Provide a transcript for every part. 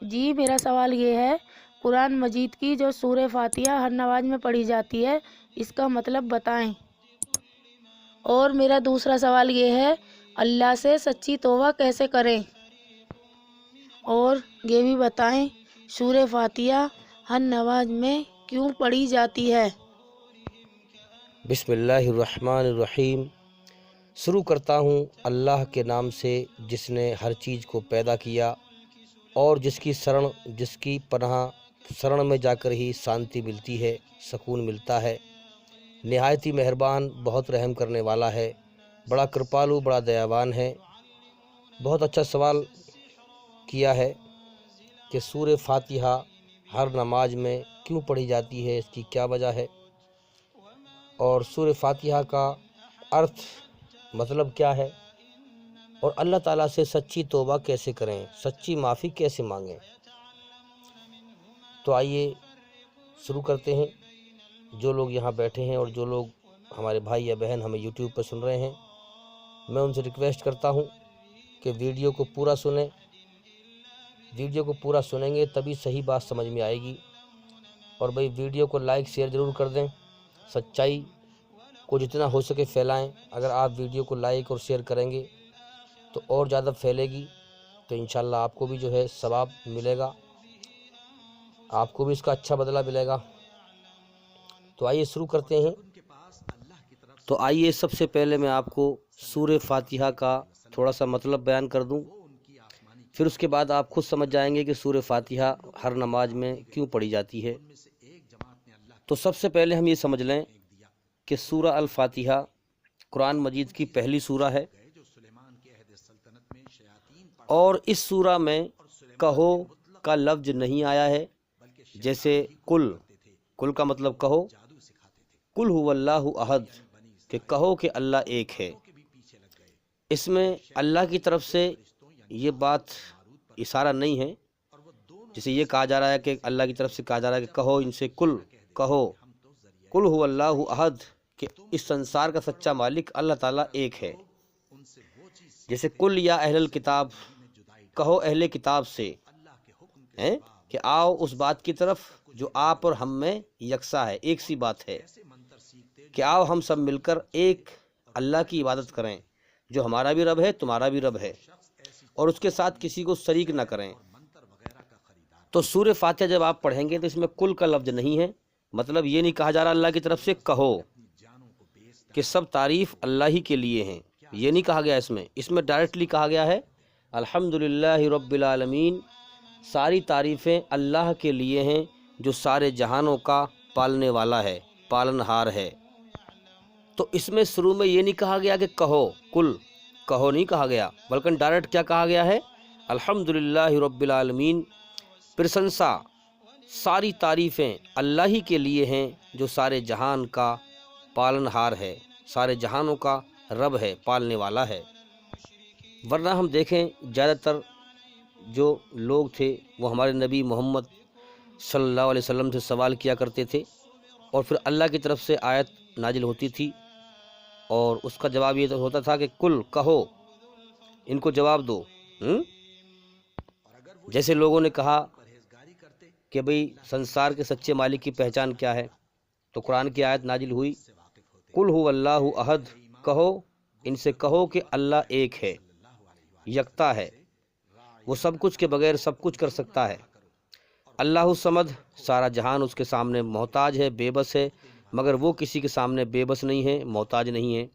جی میرا سوال یہ ہے، قرآن مجید کی جو سورہ فاتحہ ہر نماز میں پڑھی جاتی ہے، اس کا مطلب بتائیں۔ اور میرا دوسرا سوال یہ ہے، اللہ سے سچی توبہ کیسے کریں؟ اور یہ بھی بتائیں، سورہ فاتحہ ہر نماز میں کیوں پڑھی جاتی ہے؟ بسم اللہ الرحمن الرحیم۔ شروع کرتا ہوں اللہ کے نام سے جس نے ہر چیز کو پیدا کیا اور جس کی پناہ شرن میں جا کر ہی شانتی ملتی ہے، سکون ملتا ہے۔ نہایت ہی مہربان، بہت رحم کرنے والا ہے، بڑا کرپالو، بڑا دیاوان ہے۔ بہت اچھا سوال کیا ہے کہ سورہ فاتحہ ہر نماز میں کیوں پڑھی جاتی ہے، اس کی کیا وجہ ہے، اور سورہ فاتحہ کا ارتھ مطلب کیا ہے، اور اللہ تعالیٰ سے سچی توبہ کیسے کریں، سچی معافی کیسے مانگیں۔ تو آئیے شروع کرتے ہیں۔ جو لوگ یہاں بیٹھے ہیں اور جو لوگ ہمارے بھائی یا بہن ہمیں یوٹیوب پہ سن رہے ہیں، میں ان سے ریکویسٹ کرتا ہوں کہ ویڈیو کو پورا سنیں۔ ویڈیو کو پورا سنیں گے تبھی صحیح بات سمجھ میں آئے گی۔ اور بھئی ویڈیو کو لائک شیئر ضرور کر دیں، سچائی کو جتنا ہو سکے پھیلائیں۔ اگر آپ ویڈیو کو لائک اور شیئر کریں گے تو اور زیادہ پھیلے گی، تو انشاءاللہ آپ کو بھی جو ہے ثواب ملے گا، آپ کو بھی اس کا اچھا بدلہ ملے گا۔ تو آئیے شروع کرتے ہیں۔ تو آئیے سب سے پہلے میں آپ کو سورہ فاتحہ کا تھوڑا سا مطلب بیان کر دوں، پھر اس کے بعد آپ خود سمجھ جائیں گے کہ سورہ فاتحہ ہر نماز میں کیوں پڑھی جاتی ہے۔ تو سب سے پہلے ہم یہ سمجھ لیں کہ سورہ الفاتحہ قرآن مجید کی پہلی سورہ ہے، اور اس سورہ میں کہو کا لفظ نہیں آیا ہے۔ جیسے کل کا مطلب کہو، قل هو اللہ احد، کہ کہو کہ اللہ ایک ہے۔ اس میں اللہ کی طرف سے یہ بات اشارہ نہیں ہے، جسے یہ کہا جا رہا ہے کہ اللہ کی طرف سے کہا جا رہا ہے کہ کہو ان سے کہو قل هو اللہ احد، کہ اس سنسار کا سچا مالک اللہ تعالیٰ ایک ہے۔ جیسے قل یا اہل الکتاب، کہو اہل کتاب سے کہ آؤ اس بات کی طرف جو آپ اور ہم میں یکساں ہے، ایک سی بات ہے، کہ آؤ ہم سب مل کر ایک اللہ کی عبادت کریں جو ہمارا بھی رب ہے، تمہارا بھی رب ہے، اور اس کے ساتھ کسی کو شریک نہ کریں۔ تو سورہ فاتحہ جب آپ پڑھیں گے تو اس میں کل کا لفظ نہیں ہے، مطلب یہ نہیں کہا جا رہا اللہ کی طرف سے کہو کہ سب تعریف اللہ ہی کے لیے ہیں، یہ نہیں کہا گیا۔ اس میں ڈائریکٹلی کہا گیا ہے الحمدللہ رب العالمین، ساری تعریفیں اللہ کے لیے ہیں جو سارے جہانوں کا پالنے والا ہے، پالنہار ہے۔ تو اس میں شروع میں یہ نہیں کہا گیا کہ کہو نہیں کہا گیا، بلکہ ڈائریکٹ کیا کہا گیا ہے، الحمدللہ رب العالمین، پرشنسا، ساری تعریفیں اللہ ہی کے لیے ہیں جو سارے جہان کا پالنہار ہے، سارے جہانوں کا رب ہے، پالنے والا ہے۔ ورنہ ہم دیکھیں زیادہ تر جو لوگ تھے وہ ہمارے نبی محمد صلی اللہ علیہ وسلم سے سوال کیا کرتے تھے، اور پھر اللہ کی طرف سے آیت نازل ہوتی تھی، اور اس کا جواب یہ ہوتا تھا کہ کہو ان کو جواب دو۔ جیسے لوگوں نے کہا کہ بھئی سنسار کے سچے مالک کی پہچان کیا ہے، تو قرآن کی آیت نازل ہوئی قل هو اللہ احد، کہو ان سے کہو کہ اللہ ایک ہے، یکتا ہے، وہ سب کچھ کے بغیر سب کچھ کر سکتا ہے۔ اللہ الصمد، سارا جہان اس کے سامنے محتاج ہے، بے بس ہے، مگر وہ کسی کے سامنے بے بس نہیں ہے، محتاج نہیں ہے۔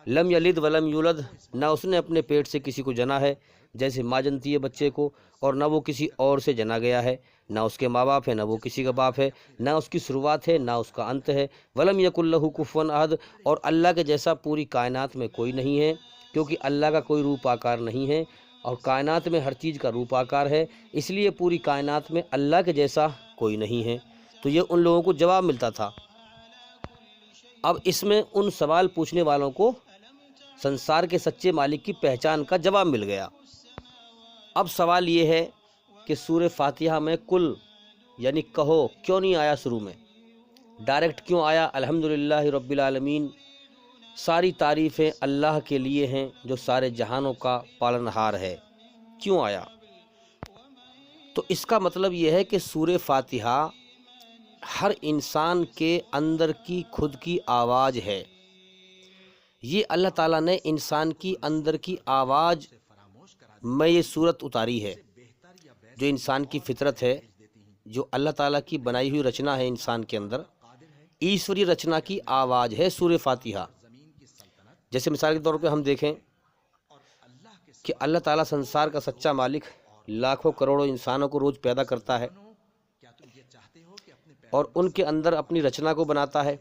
لم یلد ولم یولد، نہ اس نے اپنے پیٹ سے کسی کو جنا ہے جیسے ماں جنتی ہے بچے کو، اور نہ وہ کسی اور سے جنا گیا ہے، نہ اس کے ماں باپ ہے، نہ وہ کسی کا باپ ہے، نہ اس کی شروعات ہے نہ اس کا انت ہے۔ ولم یکن لہ کفوا احد، اور اللہ کے جیسا پوری کائنات میں کوئی نہیں ہے، کیونکہ اللہ کا کوئی روپ آکار نہیں ہے، اور کائنات میں ہر چیز کا روپ آکار ہے، اس لیے پوری کائنات میں اللہ کے جیسا کوئی نہیں ہے۔ تو یہ ان لوگوں کو جواب ملتا تھا۔ اب اس میں ان سوال پوچھنے والوں کو سنسار کے سچے مالک کی پہچان کا جواب مل گیا۔ اب سوال یہ ہے کہ سورہ فاتحہ میں یعنی کہو کیوں نہیں آیا شروع میں، ڈائریکٹ کیوں آیا الحمدللہ رب العالمین، ساری تعریفیں اللہ کے لیے ہیں جو سارے جہانوں کا پالنہار ہے، کیوں آیا؟ تو اس کا مطلب یہ ہے کہ سورہ فاتحہ ہر انسان کے اندر کی خود کی آواز ہے۔ یہ اللہ تعالیٰ نے انسان کی اندر کی آواز میں یہ صورت اتاری ہے، جو انسان کی فطرت ہے، جو اللہ تعالیٰ کی بنائی ہوئی رچنا ہے انسان کے اندر، ایشوری رچنا کی آواز ہے سورہ فاتحہ۔ جیسے مثال کے طور پہ ہم دیکھیں کہ اللہ تعالیٰ سنسار کا سچا مالک لاکھوں کروڑوں انسانوں کو روز پیدا کرتا ہے اور ان کے اندر اپنی رچنا کو بناتا ہے،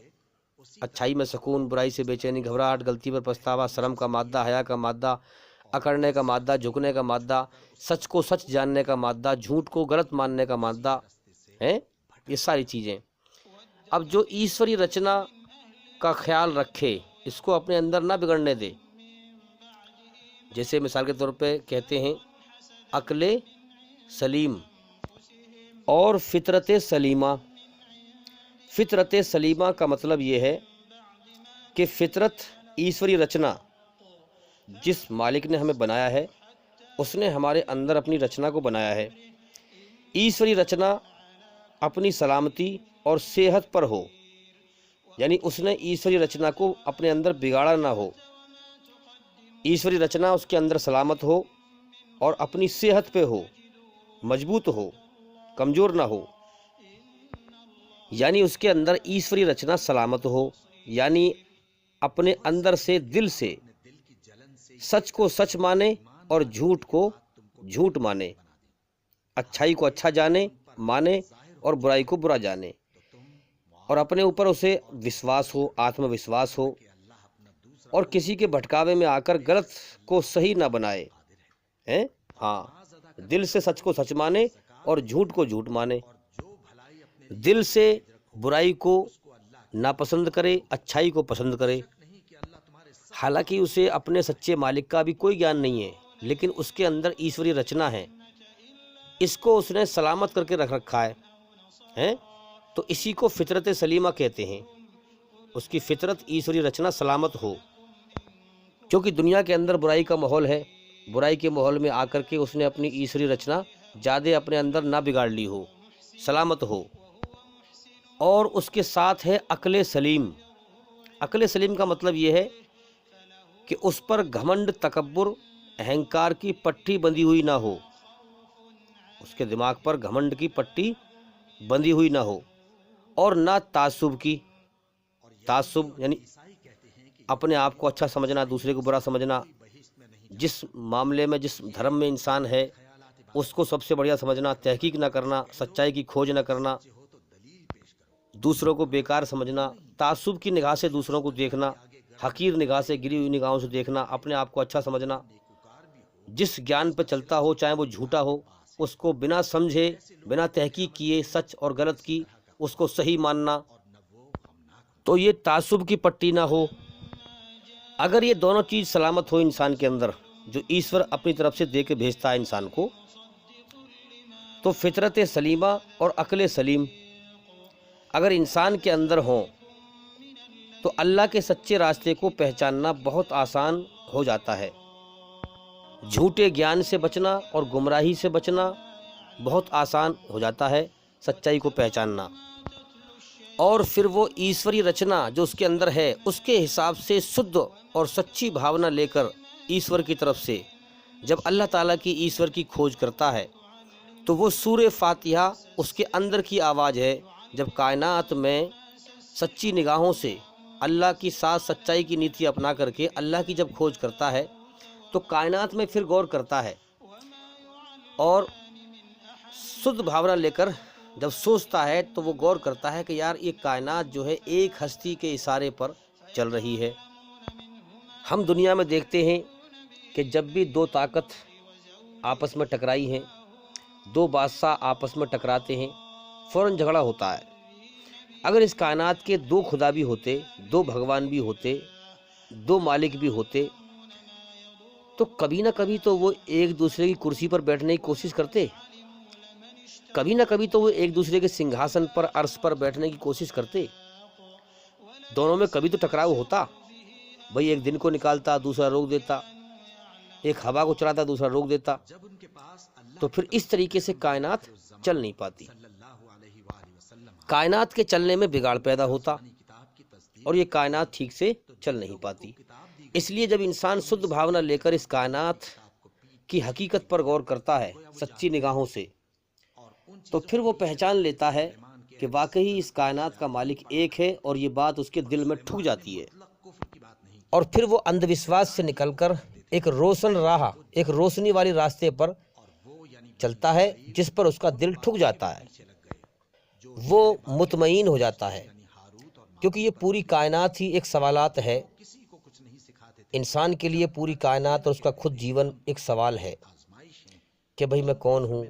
اچھائی میں سکون، برائی سے بے چینی، گھبراہٹ، غلطی پر پچھتاوا، شرم کا مادہ، حیا کا مادہ، اکڑنے کا مادہ، جھکنے کا مادہ، سچ کو سچ جاننے کا مادہ، جھوٹ کو غلط ماننے کا مادہ ہے، یہ ساری چیزیں۔ اب جو ایشوری رچنا کا خیال رکھے، اس کو اپنے اندر نہ بگڑنے دے، جیسے مثال کے طور پہ کہتے ہیں عقل سلیم اور فطرت سلیمہ۔ فطرت سلیمہ کا مطلب یہ ہے کہ فطرت ایشوری رچنا جس مالک نے ہمیں بنایا ہے، اس نے ہمارے اندر اپنی رچنا کو بنایا ہے۔ ایشوری رچنا اپنی سلامتی اور صحت پر ہو، یعنی اس نے ایشوری رچنا کو اپنے اندر بگاڑا نہ ہو، ایشوری رچنا اس کے اندر سلامت ہو اور اپنی صحت پہ ہو، مضبوط ہو، کمزور نہ ہو، یعنی اس کے اندر ایشوری رچنا سلامت ہو، یعنی اپنے اندر سے، دل سے سچ کو سچ مانے اور جھوٹ کو جھوٹ مانے، اچھائی کو اچھا جانے مانے اور برائی کو برا جانے، اور اپنے اوپر اسے وشواس ہو، آتم وشواس ہو، اور کسی کے بھٹکاوے میں آ کر غلط کو صحیح نہ بنائے، ہاں، دل سے سچ کو سچ مانے اور جھوٹ کو جھوٹ مانے، دل سے برائی کو ناپسند کرے، اچھائی کو پسند کرے، حالانکہ اسے اپنے سچے مالک کا بھی کوئی گیان نہیں ہے، لیکن اس کے اندر ایشوری رچنا ہے، اس کو اس نے سلامت کر کے رکھ رکھا ہے، تو اسی کو فطرت سلیمہ کہتے ہیں۔ اس کی فطرت ایشوری رچنا سلامت ہو، کیونکہ دنیا کے اندر برائی کا ماحول ہے، برائی کے ماحول میں آ کر کے اس نے اپنی ایشوری رچنا زیادہ اپنے اندر نہ بگاڑ لی ہو، سلامت ہو۔ اور اس کے ساتھ ہے عقل سلیم۔ عقل سلیم کا مطلب یہ ہے کہ اس پر گھمنڈ، تکبر، اہنکار کی پٹی بندھی ہوئی نہ ہو، اس کے دماغ پر گھمنڈ کی پٹی بندھی ہوئی نہ ہو، اور نہ تعصب کی۔ تعصب یعنی اپنے آپ کو اچھا سمجھنا، دوسرے کو برا سمجھنا، جس معاملے میں، جس دھرم میں انسان ہے اس کو سب سے بڑھیا سمجھنا، تحقیق نہ کرنا، سچائی کی کھوج نہ کرنا، دوسروں کو بیکار سمجھنا، تعصب کی نگاہ سے دوسروں کو دیکھنا، حقیر نگاہ سے، گری ہوئی نگاہوں سے دیکھنا، اپنے آپ کو اچھا سمجھنا، جس گیان پہ چلتا ہو چاہے وہ جھوٹا ہو، اس کو بنا سمجھے، بنا تحقیق کیے، سچ اور غلط کی، اس کو صحیح ماننا، تو یہ تعصب کی پٹی نہ ہو۔ اگر یہ دونوں چیز سلامت ہو انسان کے اندر، جو ایشور اپنی طرف سے دے کے بھیجتا ہے انسان کو، تو فطرت سلیمہ اور عقل سلیم اگر انسان کے اندر ہوں تو اللہ کے سچے راستے کو پہچاننا بہت آسان ہو جاتا ہے، جھوٹے گیان سے بچنا اور گمراہی سے بچنا بہت آسان ہو جاتا ہے، سچائی کو پہچاننا، اور پھر وہ ایشوری رچنا جو اس کے اندر ہے اس کے حساب سے شدھ اور سچی بھاونا لے کر ایشور کی طرف سے جب اللہ تعالیٰ کی ایشور کی کھوج کرتا ہے تو وہ سورہ فاتحہ اس کے اندر کی آواز ہے۔ جب کائنات میں سچی نگاہوں سے اللہ کی ساتھ سچائی کی نیتی اپنا کر کے اللہ کی جب کھوج کرتا ہے تو کائنات میں پھر غور کرتا ہے، اور شدھ بھاونا لے کر جب سوچتا ہے تو وہ غور کرتا ہے کہ یار یہ کائنات جو ہے ایک ہستی کے اشارے پر چل رہی ہے۔ ہم دنیا میں دیکھتے ہیں کہ جب بھی دو طاقت آپس میں ٹکرائی ہیں، دو بادشاہ آپس میں ٹکراتے ہیں، فوراً جھگڑا ہوتا ہے۔ اگر اس کائنات کے دو خدا بھی ہوتے، دو بھگوان بھی ہوتے، دو مالک بھی ہوتے، تو کبھی نہ کبھی تو وہ ایک دوسرے کی کرسی پر بیٹھنے کی کوشش کرتے، کبھی نہ کبھی تو وہ ایک دوسرے کے سنگھاسن پر، عرش پر بیٹھنے کی کوشش کرتے، دونوں میں کبھی تو ٹکراؤ ہوتا۔ بھئی ایک دن کو نکالتا، دوسرا روک دیتا، ایک ہوا کو چلاتا، دوسرا روک دیتا، تو پھر اس طریقے سے کائنات چل نہیں پاتی۔ کائنات کے چلنے میں بگاڑ پیدا ہوتا اور یہ کائنات ٹھیک سے چل نہیں پاتی۔ اس لیے جب انسان شدھ بھاونا لے کر اس کائنات کی حقیقت پر غور کرتا ہے سچی نگاہوں سے، تو پھر وہ پہچان لیتا ہے کہ واقعی اس کائنات کا مالک ایک ہے، اور یہ بات اس کے دل میں ٹھک جاتی ہے، اور پھر وہ اندھ وشواس سے نکل کر ایک روشن راہ، ایک روشنی والی راستے پر چلتا ہے، جس پر اس کا دل ٹھک جاتا ہے، وہ مطمئن ہو جاتا ہے، کیونکہ یہ پوری کائنات ہی ایک سوالات ہے۔ انسان کے لیے پوری کائنات اور اس کا خود جیون ایک سوال ہے کہ بھئی میں کون ہوں؟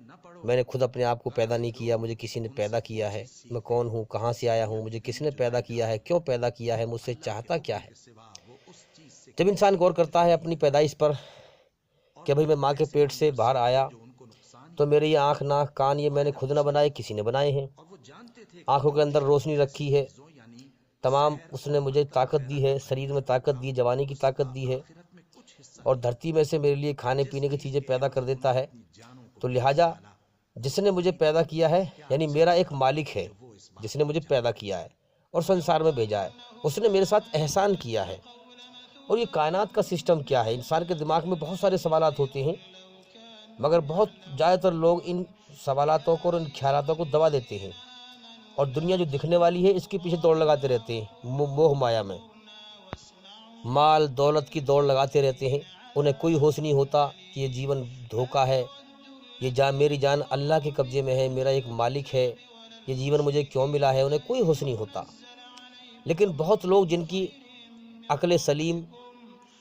میں نے خود اپنے آپ کو پیدا نہیں کیا، مجھے کسی نے پیدا کیا ہے۔ میں کون ہوں؟ کہاں سے آیا ہوں؟ مجھے کس نے پیدا کیا ہے؟ کیوں پیدا کیا ہے؟ مجھ سے چاہتا کیا ہے؟ جب انسان غور کرتا ہے اپنی پیدائش پر کہ بھئی میں ماں کے پیٹ سے باہر آیا تو میرے یہ آنکھ، ناک، کان یہ میں نے خود نہ بنائے، کسی نے بنائے ہیں۔ آنکھوں کے اندر روشنی رکھی ہے، تمام اس نے مجھے طاقت دی ہے، شریر میں طاقت دی ہے، جوانی کی طاقت دی ہے، اور دھرتی میں سے میرے لیے کھانے پینے کی چیزیں پیدا کر دیتا ہے۔ تو لہٰذا جس نے مجھے پیدا کیا ہے، یعنی میرا ایک مالک ہے جس نے مجھے پیدا کیا ہے اور سنسار میں بھیجا ہے، اس نے میرے ساتھ احسان کیا ہے۔ اور یہ کائنات کا سسٹم کیا ہے؟ انسان کے دماغ میں بہت سارے سوالات ہوتے ہیں، مگر بہت زیادہ تر لوگ ان سوالاتوں کو اور ان خیالاتوں کو دبا دیتے ہیں، اور دنیا جو دکھنے والی ہے اس کے پیچھے دوڑ لگاتے رہتے ہیں، موہ مایا میں مال دولت کی دوڑ لگاتے رہتے ہیں۔ انہیں کوئی ہوش نہیں ہوتا کہ یہ جیون دھوکہ ہے، یہ میری جان اللہ کے قبضے میں ہے، میرا ایک مالک ہے، یہ جیون مجھے کیوں ملا ہے، انہیں کوئی ہوش نہیں ہوتا۔ لیکن بہت لوگ جن کی عقل سلیم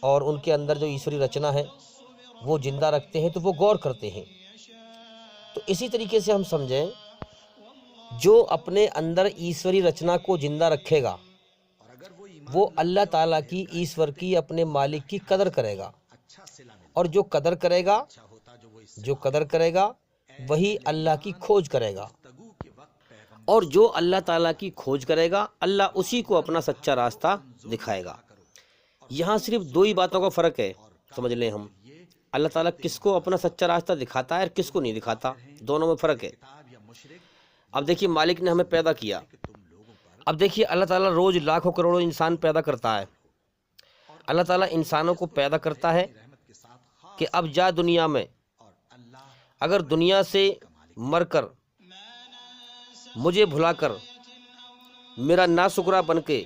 اور ان کے اندر جو ایشوری رچنا ہے وہ زندہ رکھتے ہیں تو وہ غور کرتے ہیں۔ تو اسی طریقے سے ہم سمجھیں، جو اپنے اندر ایشوری رچنا کو زندہ رکھے گا وہ اللہ تعالیٰ کی، ایشور کی، اپنے مالک کی قدر کرے گا، اور جو قدر کرے گا وہی اللہ کی کھوج کرے گا، اور جو اللہ تعالیٰ کی کھوج کرے گا اللہ اسی کو اپنا سچا راستہ دکھائے گا۔ یہاں صرف دو ہی باتوں کا فرق ہے، سمجھ لیں ہم، اللہ تعالیٰ کس کو اپنا سچا راستہ دکھاتا ہے اور کس کو نہیں دکھاتا، دونوں میں فرق ہے۔ اب دیکھیے مالک نے ہمیں پیدا کیا، اب دیکھیے اللہ تعالیٰ روز لاکھوں کروڑوں انسان پیدا کرتا ہے۔ اللہ تعالیٰ انسانوں کو پیدا کرتا ہے کہ اب جا دنیا میں، اگر دنیا سے مر کر، مجھے بھلا کر، میرا ناشکرا بن کے،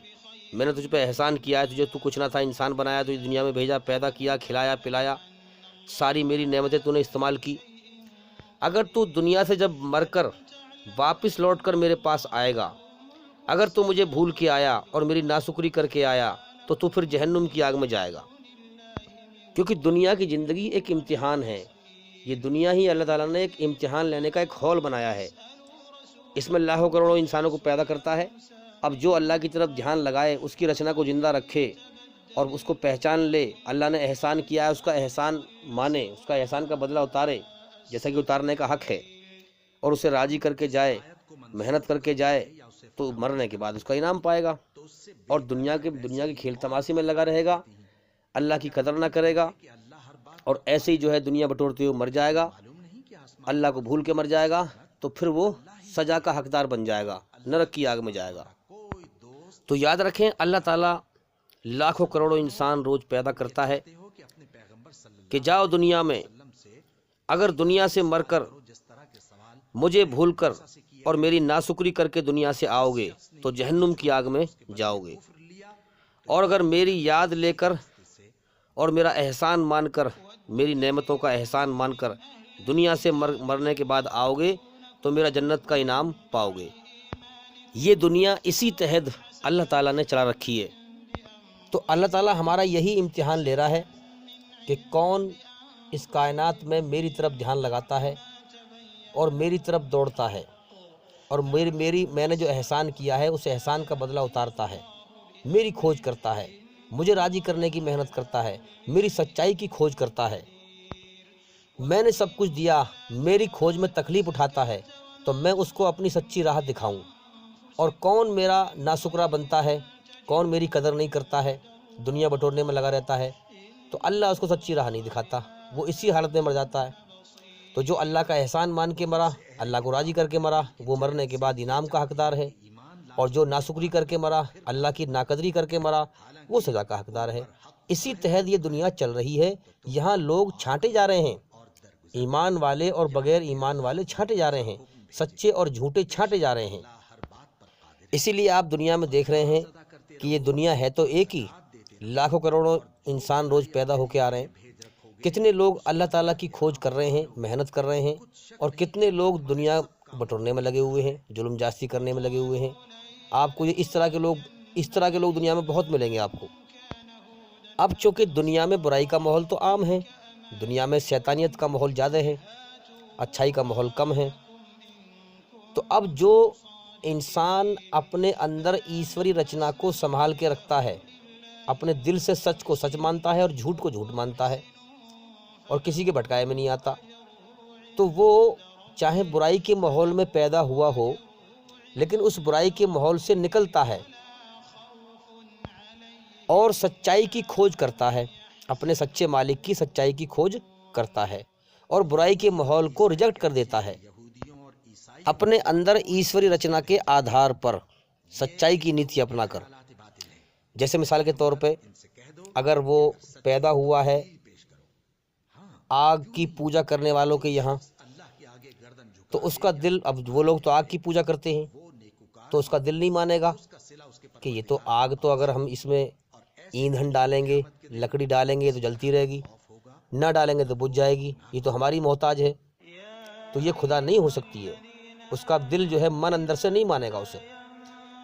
میں نے تجھ پہ احسان کیا ہے، تجھے تو کچھ نہ تھا، انسان بنایا، تجھے دنیا میں بھیجا، پیدا کیا، کھلایا پلایا، ساری میری نعمتیں تو نے استعمال کی۔ اگر تو دنیا سے جب مر کر واپس لوٹ کر میرے پاس آئے گا، اگر تو مجھے بھول کے آیا اور میری ناشکری کر کے آیا تو پھر جہنم کی آگ میں جائے گا، کیونکہ دنیا کی زندگی ایک امتحان ہے۔ یہ دنیا ہی اللہ تعالیٰ نے ایک امتحان لینے کا ایک ہال بنایا ہے، اس میں لاکھوں کروڑوں انسانوں کو پیدا کرتا ہے۔ اب جو اللہ کی طرف دھیان لگائے، اس کی رچنا کو زندہ رکھے اور اس کو پہچان لے، اللہ نے احسان کیا ہے، اس کا احسان مانے، اس کا احسان کا بدلہ اتارے جیسا کہ اتارنے کا حق ہے، اور اسے راضی کر کے جائے، محنت کر کے جائے، تو مرنے کے بعد اس کا انعام پائے گا۔ اور دنیا کے کھیل تماشے میں لگا رہے گا، اللہ کی قدر نہ کرے گا، اور ایسے ہی جو ہے دنیا بٹورتے ہوئے مر جائے گا، اللہ کو بھول کے مر جائے گا، تو پھر وہ سزا کا حقدار بن جائے گا، نرک کی آگ میں جائے گا۔ تو یاد رکھیں، اللہ تعالیٰ لاکھوں کروڑوں انسان روز پیدا کرتا ہے کہ جاؤ دنیا میں، اگر دنیا سے مر کر، مجھے بھول کر اور میری ناشکری کر کے دنیا سے آؤ گے تو جہنم کی آگ میں جاؤ گے، اور اگر میری یاد لے کر اور میرا احسان مان کر، میری نعمتوں کا احسان مان کر دنیا سے مرنے کے بعد آؤ گے تو میرا جنت کا انعام پاؤ گے۔ یہ دنیا اسی تحت اللہ تعالیٰ نے چلا رکھی ہے۔ تو اللہ تعالیٰ ہمارا یہی امتحان لے رہا ہے کہ کون اس کائنات میں میری طرف دھیان لگاتا ہے اور میری طرف دوڑتا ہے، اور میں نے جو احسان کیا ہے اس احسان کا بدلہ اتارتا ہے، میری کھوج کرتا ہے، مجھے راضی کرنے کی محنت کرتا ہے، میری سچائی کی کھوج کرتا ہے۔ میں نے سب کچھ دیا، میری کھوج میں تکلیف اٹھاتا ہے تو میں اس کو اپنی سچی راہ دکھاؤں۔ اور کون میرا ناشکرا بنتا ہے، کون میری قدر نہیں کرتا ہے، دنیا بٹورنے میں لگا رہتا ہے، تو اللہ اس کو سچی راہ نہیں دکھاتا، وہ اسی حالت میں مر جاتا ہے۔ تو جو اللہ کا احسان مان کے مرا، اللہ کو راضی کر کے مرا، وہ مرنے کے بعد انعام کا حقدار ہے، اور جو ناشکری کر کے مرا، اللہ کی ناقدری کر کے مرا، وہ سزا کا حقدار ہے۔ اسی تحت یہ دنیا چل رہی ہے، یہاں لوگ چھانٹے جا رہے ہیں، ایمان والے اور بغیر ایمان والے چھانٹے جا رہے ہیں، سچے اور جھوٹے چھانٹے جا رہے ہیں۔ اسی لیے آپ دنیا میں دیکھ رہے ہیں کہ یہ دنیا ہے تو ایک ہی، لاکھوں کروڑوں انسان روز پیدا ہو کے آ رہے ہیں، کتنے لوگ اللہ تعالیٰ کی کھوج کر رہے ہیں، محنت کر رہے ہیں، اور کتنے لوگ دنیا بٹورنے میں لگے ہوئے ہیں، ظلم جاستی کرنے میں لگے ہوئے ہیں۔ آپ کو یہ اس طرح کے لوگ دنیا میں بہت ملیں گے آپ کو۔ اب چونکہ دنیا میں برائی کا ماحول تو عام ہے، دنیا میں شیطانیت کا ماحول زیادہ ہے، اچھائی کا ماحول کم ہے، تو اب جو انسان اپنے اندر ایشوری رچنا کو سنبھال کے رکھتا ہے، اپنے دل سے سچ کو سچ مانتا ہے اور جھوٹ کو جھوٹ مانتا ہے، اور کسی کے بھٹکائے میں نہیں آتا، تو وہ چاہے برائی کے ماحول میں پیدا ہوا ہو، لیکن اس برائی کے ماحول سے نکلتا ہے اور سچائی کی کھوج کرتا ہے، اپنے سچے مالک کی سچائی کی کھوج کرتا ہے، اور برائی کے ماحول کو ریجیکٹ کر دیتا ہے، اپنے اندر ایشوری رچنا کے آدھار پر سچائی کی نیتی اپنا کر۔ جیسے مثال کے طور پہ اگر وہ پیدا ہوا ہے آگ کی پوجا کرنے والوں کے یہاں، تو اس کا دل، اب وہ لوگ تو آگ کی پوجا کرتے ہیں، تو اس کا دل نہیں مانے گا کہ یہ تو آگ، تو اگر ہم اس میں ایندھن ڈالیں گے، لکڑی ڈالیں گے تو جلتی رہے گی، نہ ڈالیں گے تو بجھ جائے گی، یہ تو ہماری محتاج ہے، تو یہ خدا نہیں ہو سکتی ہے۔ اس کا دل جو ہے من اندر سے نہیں مانے گا اسے۔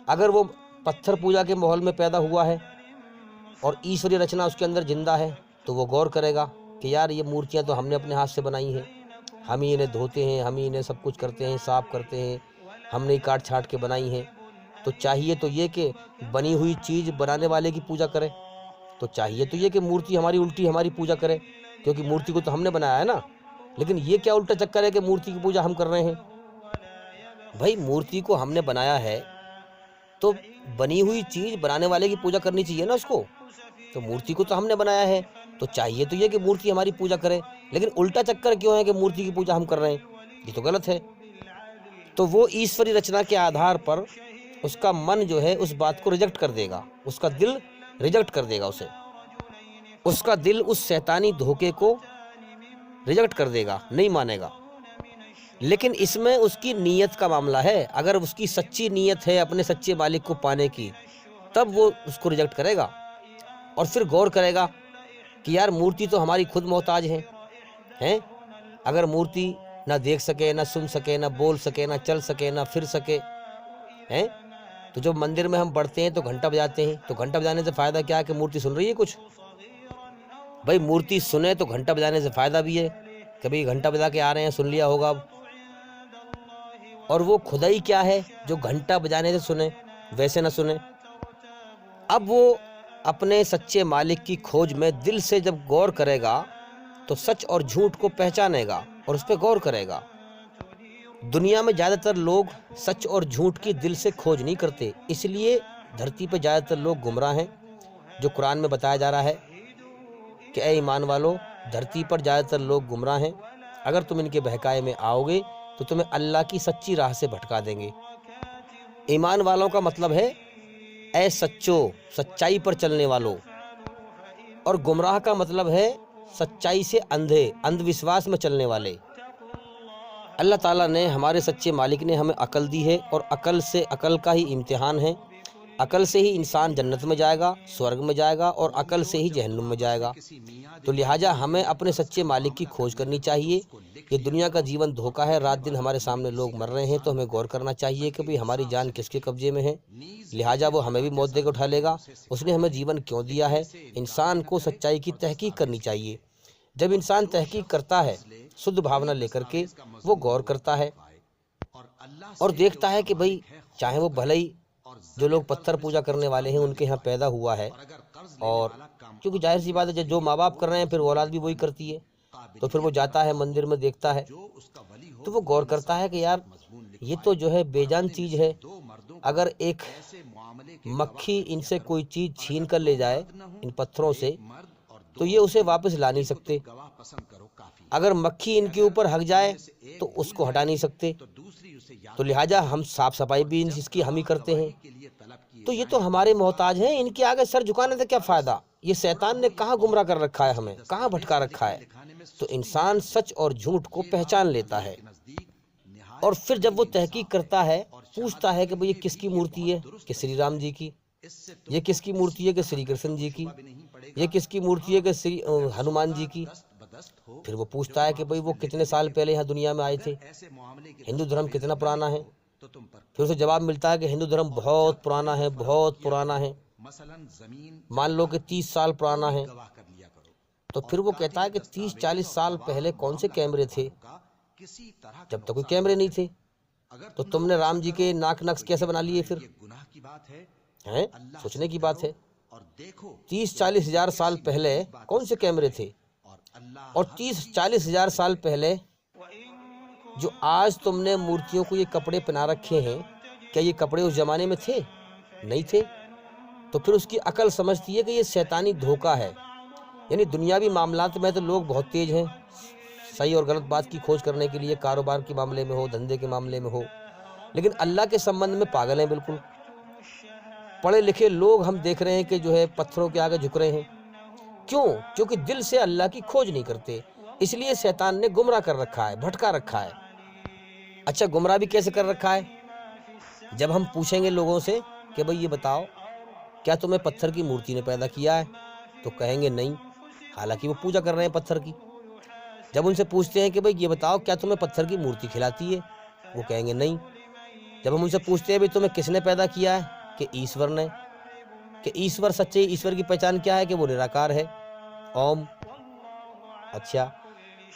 اگر وہ پتھر پوجا کے ماحول میں پیدا ہوا ہے اور ایشوری رچنا اس کے اندر زندہ ہے، تو وہ غور کرے گا کہ یار یہ مورتیاں تو ہم نے اپنے ہاتھ سے بنائی ہیں، ہم ہی انہیں دھوتے ہیں، ہم ہی انہیں سب کچھ کرتے ہیں، صاف کرتے ہیں، ہم نے کاٹ چھانٹ کے بنائی ہیں، تو چاہیے تو یہ کہ بنی ہوئی چیز بنانے والے کی پوجا کرے، تو چاہیے تو یہ کہ مورتی ہماری الٹی ہماری پوجا کرے، کیونکہ مورتی کو تو ہم نے بنایا ہے نا۔ لیکن یہ کیا الٹا چکر ہے کہ مورتی کی پوجا ہم کر رہے ہیں؟ بھائی مورتی کو ہم نے بنایا ہے تو بنی ہوئی چیز بنانے والے کی پوجا کرنی چاہیے نا اس کو، تو مورتی کو تو ہم نے بنایا ہے، تو چاہیے تو یہ کہ مورتی ہماری پوجا کرے، لیکن الٹا چکر کیوں ہے کہ مورتی کی پوجا ہم کر رہے ہیں؟ یہ تو غلط ہے۔ تو وہ ایشوری رچنا کے آدھار پر اس کا من جو ہے اس بات کو ریجیکٹ کر دے گا، اس کا دل ریجیکٹ کر دے گا اسے، اس کا دل اس شیطانی دھوکے کو ریجیکٹ کر دے گا، نہیں مانے گا۔ لیکن اس میں اس کی نیت کا معاملہ ہے، اگر اس کی سچی نیت ہے اپنے سچے مالک کو پانے کی، تب وہ اس کو ریجیکٹ کرے گا، اور پھر غور کرے گا کہ یار مورتی تو ہماری خود محتاج ہیں، اگر مورتی نہ دیکھ سکے، نہ سن سکے، نہ بول سکے، نہ چل سکے، نہ پھر سکے، تو جب مندر میں ہم پڑھتے ہیں تو گھنٹہ بجاتے ہیں، تو گھنٹہ بجانے سے فائدہ کیا ہے کہ مورتی سن رہی ہے کچھ؟ بھائی مورتی سنے تو گھنٹہ بجانے سے فائدہ بھی ہے، کبھی گھنٹہ بجا کے آ رہے ہیں، سن لیا ہوگا اب۔ اور وہ خدائی کیا ہے جو گھنٹہ بجانے سے سنے، ویسے نہ سنے؟ اب وہ اپنے سچے مالک کی کھوج میں دل سے جب غور کرے گا تو سچ اور جھوٹ کو پہچانے گا اور اس پہ غور کرے گا۔ دنیا میں زیادہ تر لوگ سچ اور جھوٹ کی دل سے کھوج نہیں کرتے، اس لیے دھرتی پہ زیادہ تر لوگ گمراہ ہیں، جو قرآن میں بتایا جا رہا ہے کہ اے ایمان والو، دھرتی پر زیادہ تر لوگ گمراہ ہیں، اگر تم ان کے بہکائے میں آؤ گے تو تمہیں اللہ کی سچی راہ سے بھٹکا دیں گے۔ ایمان والوں کا مطلب ہے اے سچو، سچائی پر چلنے والوں، اور گمراہ کا مطلب ہے سچائی سے اندھے، اندھ وشواس میں چلنے والے۔ اللہ تعالیٰ نے، ہمارے سچے مالک نے ہمیں عقل دی ہے، اور عقل کا ہی امتحان ہے، عقل سے ہی انسان جنت میں جائے گا، سورگ میں جائے گا، اور عقل سے ہی جہنم میں جائے گا۔ تو لہٰذا ہمیں اپنے سچے مالک کی کھوج کرنی چاہیے۔ یہ دنیا کا جیون دھوکہ ہے، رات دن ہمارے سامنے لوگ مر رہے ہیں، تو ہمیں غور کرنا چاہیے کہ بھئی ہماری جان کس کے قبضے میں ہے، لہٰذا وہ ہمیں بھی موت دے کے اٹھا لے گا۔ اس نے ہمیں جیون کیوں دیا ہے؟ انسان کو سچائی کی تحقیق کرنی چاہیے۔ جب انسان تحقیق کرتا ہے شدھ بھاونا لے کر کے، وہ غور کرتا ہے اور دیکھتا ہے کہ بھئی چاہے وہ بھلے ہی جو لوگ پتھر پوجا کرنے والے ہیں ان کے یہاں پیدا ہوا ہے، اور کیونکہ ظاہر سی بات ہے جو ماں باپ کر رہے ہیں پھر وہ اولاد بھی وہی کرتی ہے، تو پھر وہ جاتا ہے مندر میں دیکھتا ہے، تو وہ غور کرتا ہے کہ یار یہ تو جو ہے بے جان چیز ہے، اگر ایک مکھی ان سے کوئی چیز چھین کر لے جائے ان پتھروں سے، تو یہ اسے واپس لا نہیں سکتے، اگر مکھی ان کے اوپر ہک جائے تو اس کو ہٹا نہیں سکتے، تو لہٰذا ہم صاف صفائی بھی اس کی ہم ہی کرتے ہیں، تو یہ تو ہمارے محتاج ہیں، ان کے آگے سر جھکانے سے کیا فائدہ؟ یہ شیطان نے کہاں گمراہ کر رکھا ہے، ہمیں کہاں بھٹکا رکھا ہے؟ تو انسان سچ اور جھوٹ کو پہچان لیتا ہے، اور پھر جب وہ تحقیق کرتا ہے، پوچھتا ہے کہ بھئی یہ کس کی مورتی ہے؟ کہ شری رام جی کی۔ یہ کس کی مورتی ہے؟ کہ شری کرشن جی کی۔ یہ کس کی مورتی ہے؟ کہ شری ہنومان جی کی۔ پھر وہ پوچھتا ہے کہ بھئی وہ کتنے سال پہلے یہاں دنیا میں آئے تھے، ہندو دھرم کتنا پرانا ہے؟ پھر اسے جواب ملتا ہے کہ ہندو دھرم بہت پرانا ہے، بہت پرانا ہے، مان لو کہ 30 سال پرانا ہے۔ تو پھر وہ کہتا ہے کہ 30-40 سال پہلے کون سے کیمرے تھے؟ جب تک کوئی کیمرے نہیں تھے، تو تم نے رام جی کے ناک نقش کیسے بنا لیے پھر؟ ہیں؟ سوچنے کی بات ہے۔ 30-40 ہزار سال پہلے کون سے کیمرے تھے؟ اور 30-40 ہزار سال پہلے جو آج تم نے مورتیوں کو یہ کپڑے پہنا رکھے ہیں، کیا یہ کپڑے اس زمانے میں تھے؟ نہیں تھے۔ تو پھر اس کی عقل سمجھتی ہے کہ یہ شیطانی دھوکہ ہے، یعنی دنیاوی معاملات میں تو لوگ بہت تیز ہیں، صحیح اور غلط بات کی کھوج کرنے کے لیے، کاروبار کے معاملے میں ہو، دھندے کے معاملے میں ہو، لیکن اللہ کے سمبندھ میں پاگل ہیں بالکل۔ پڑھے لکھے لوگ ہم دیکھ رہے ہیں کہ جو ہے پتھروں کے آگے جھک رہے ہیں، کیوں؟ کیونکہ دل سے اللہ کی کھوج نہیں کرتے، اس لیے شیطان نے گمراہ کر رکھا ہے، بھٹکا رکھا ہے۔ اچھا، گمراہ بھی کیسے کر رکھا ہے؟ جب ہم پوچھیں گے لوگوں سے کہ بھئی یہ بتاؤ کیا تمہیں پتھر کی مورتی نے پیدا کیا ہے؟ تو کہیں گے نہیں، حالانکہ وہ پوجا کر رہے ہیں پتھر کی۔ جب ان سے پوچھتے ہیں کہ بھئی یہ بتاؤ کیا تمہیں پتھر کی مورتی کھلاتی ہے؟ وہ کہیں گے نہیں۔ جب ہم ان سے پوچھتے ہیں بھئی تمہیں کس نے پیدا کیا ہے؟ کہ ایشور نے۔ کہ ایشور سچے ایشور کی پہچان کیا ہے؟ کہ وہ نراکار ہے، اوم۔ اچھا،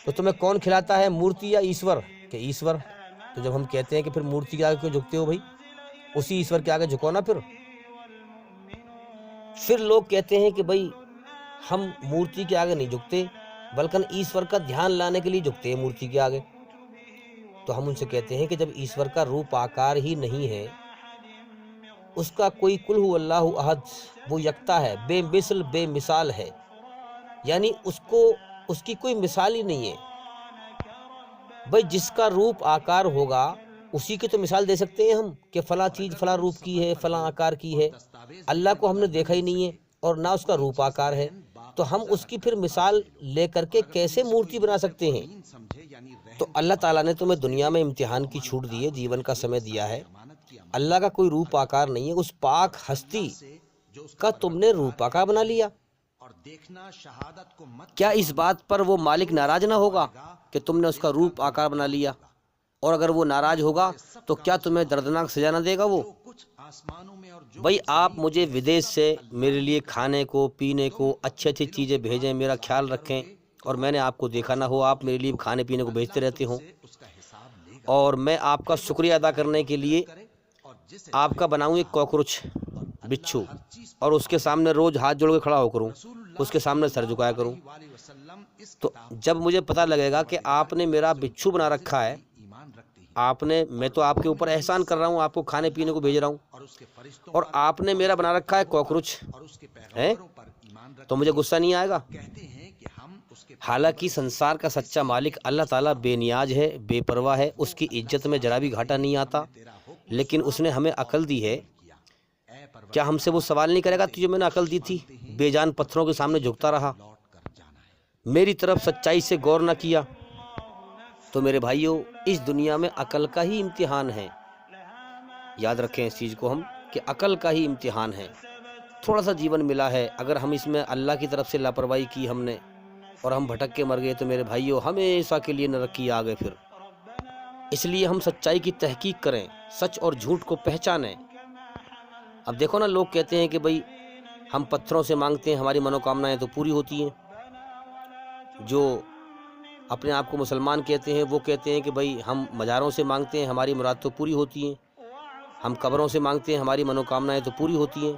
تو تمہیں کون کھلاتا ہے، مورتی یا ایشور؟ کہ ایشور۔ تو جب ہم کہتے ہیں کہ پھر مورتی کے آگے کیوں جھکتے ہو بھائی؟ اسی ایشور کے آگے جھکو نا پھر لوگ کہتے ہیں کہ بھائی ہم مورتی کے آگے نہیں جھکتے، بلکہ ایشور کا دھیان لانے کے لیے جھکتے ہیں مورتی کے آگے۔ تو ہم ان سے کہتے ہیں کہ جب ایشور کا روپ آکار ہی نہیں ہے، اس کا کوئی قل هو اللہ احد، وہ یکتا ہے، بے مثل بے مثال ہے، یعنی اس کی کوئی مثال ہی نہیں ہے۔ بھائی جس کا روپ آکار ہوگا اسی کی تو مثال دے سکتے ہیں ہم کہ فلاں چیز فلاں روپ کی ہے، فلاں آکار کی ہے۔ اللہ کو ہم نے دیکھا ہی نہیں ہے اور نہ اس کا روپ آکار ہے، تو ہم اس کی پھر مثال لے کر کے کیسے مورتی بنا سکتے ہیں؟ تو اللہ تعالیٰ نے تمہیں دنیا میں امتحان کی چھوٹ دی ہے، جیون کا سمے دیا ہے۔ اللہ کا کوئی روپ آکار نہیں ہے، اس پاک ہستی کا تم نے روپ آکار بنا لیا۔ کیا اس بات پر وہ مالک ناراض نہ ہوگا کہ تم نے اس کا روپ آکار بنا لیا؟ اور اگر وہ ناراض ہوگا تو کیا تمہیں دردناک سزا نہ دے گا وہ؟ بھائی آپ مجھے ودیش سے میرے لیے کھانے کو پینے کو اچھی اچھی چیزیں بھیجیں، میرا خیال رکھیں، اور میں نے آپ کو دیکھا نہ ہو، آپ میرے لیے کھانے پینے کو بھیجتے رہتے ہوں، اور میں آپ کا شکریہ ادا کرنے کے لیے آپ کا بناؤں ایک کاکروچ بچھو، اور اس کے سامنے روز ہاتھ جوڑ کے کھڑا ہو کروں، اس کے سامنے سر جھکایا کروں، تو جب مجھے پتہ لگے گا کہ آپ نے میرا بچھو بنا رکھا ہے، میں تو آپ کے اوپر احسان کر رہا ہوں، آپ کو کھانے پینے کو بھیج رہا ہوں، اور آپ نے میرا بنا رکھا ہے کاکروچ ہے، تو مجھے غصہ نہیں آئے گا؟ حالانکہ سنسار کا سچا مالک اللہ تعالیٰ بے نیاز ہے، بے پرواہ ہے، اس کی عزت میں ذرا بھی گھاٹا نہیں آتا، لیکن اس نے ہمیں عقل دی ہے۔ کیا ہم سے وہ سوال نہیں کرے گا تجھے میں نے عقل دی تھی؟ بے جان پتھروں کے سامنے جھکتا رہا، میری طرف سچائی سے غور نہ کیا۔ تو میرے بھائیوں، اس دنیا میں عقل کا ہی امتحان ہے، یاد رکھیں اس چیز کو ہم، کہ عقل کا ہی امتحان ہے۔ تھوڑا سا جیون ملا ہے، اگر ہم اس میں اللہ کی طرف سے لاپرواہی کی ہم نے اور ہم بھٹک کے مر گئے تو میرے بھائیوں ہمیشہ کے لیے نرکی آ گئے پھر۔ اس لیے ہم سچائی کی تحقیق کریں، سچ اور جھوٹ کو پہچانیں۔ اب دیکھو نا، لوگ کہتے ہیں کہ بھئی ہم پتھروں سے مانگتے ہیں ہماری منوکامنائیں تو پوری ہوتی ہیں، جو اپنے آپ کو مسلمان کہتے ہیں وہ کہتے ہیں کہ بھئی ہم مزاروں سے مانگتے ہیں ہماری مراد تو پوری ہوتی ہیں، ہم قبروں سے مانگتے ہیں ہماری منوکامنائیں تو پوری ہوتی ہیں۔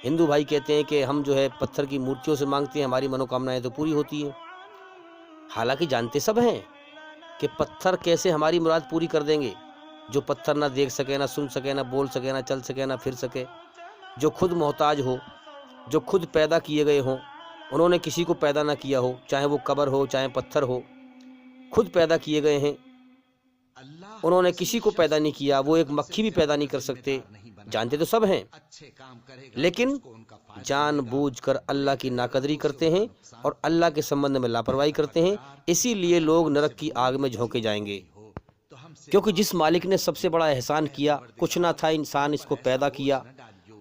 ہندو بھائی کہتے ہیں کہ ہم جو ہے پتھر کی مورتیوں سے مانگتے ہیں ہماری منوکامنائیں تو پوری ہوتی ہیں۔ حالانکہ جانتے سب ہیں کہ پتھر کیسے ہماری مراد پوری کر دیں گے، جو پتھر نہ دیکھ سکے، نہ سن سکے، نہ بول سکے، نہ چل سکے، نہ پھر سکے، جو خود محتاج ہو، جو خود پیدا کیے گئے ہوں، انہوں نے کسی کو پیدا نہ کیا ہو، چاہے وہ قبر ہو چاہے پتھر ہو، خود پیدا کیے گئے ہیں، انہوں نے کسی کو پیدا نہیں کیا، وہ ایک مکھی بھی پیدا نہیں کر سکتے، جانتے تو سب ہیں، لیکن جان بوجھ کر اللہ کی ناقدری کرتے ہیں اور اللہ کے سمبند میں لاپرواہی کرتے ہیں، اسی لیے لوگ نرک کی آگ میں جھونکے جائیں گے۔ کیونکہ جس مالک نے سب سے بڑا احسان کیا، کچھ نہ تھا، انسان اس کو پیدا کیا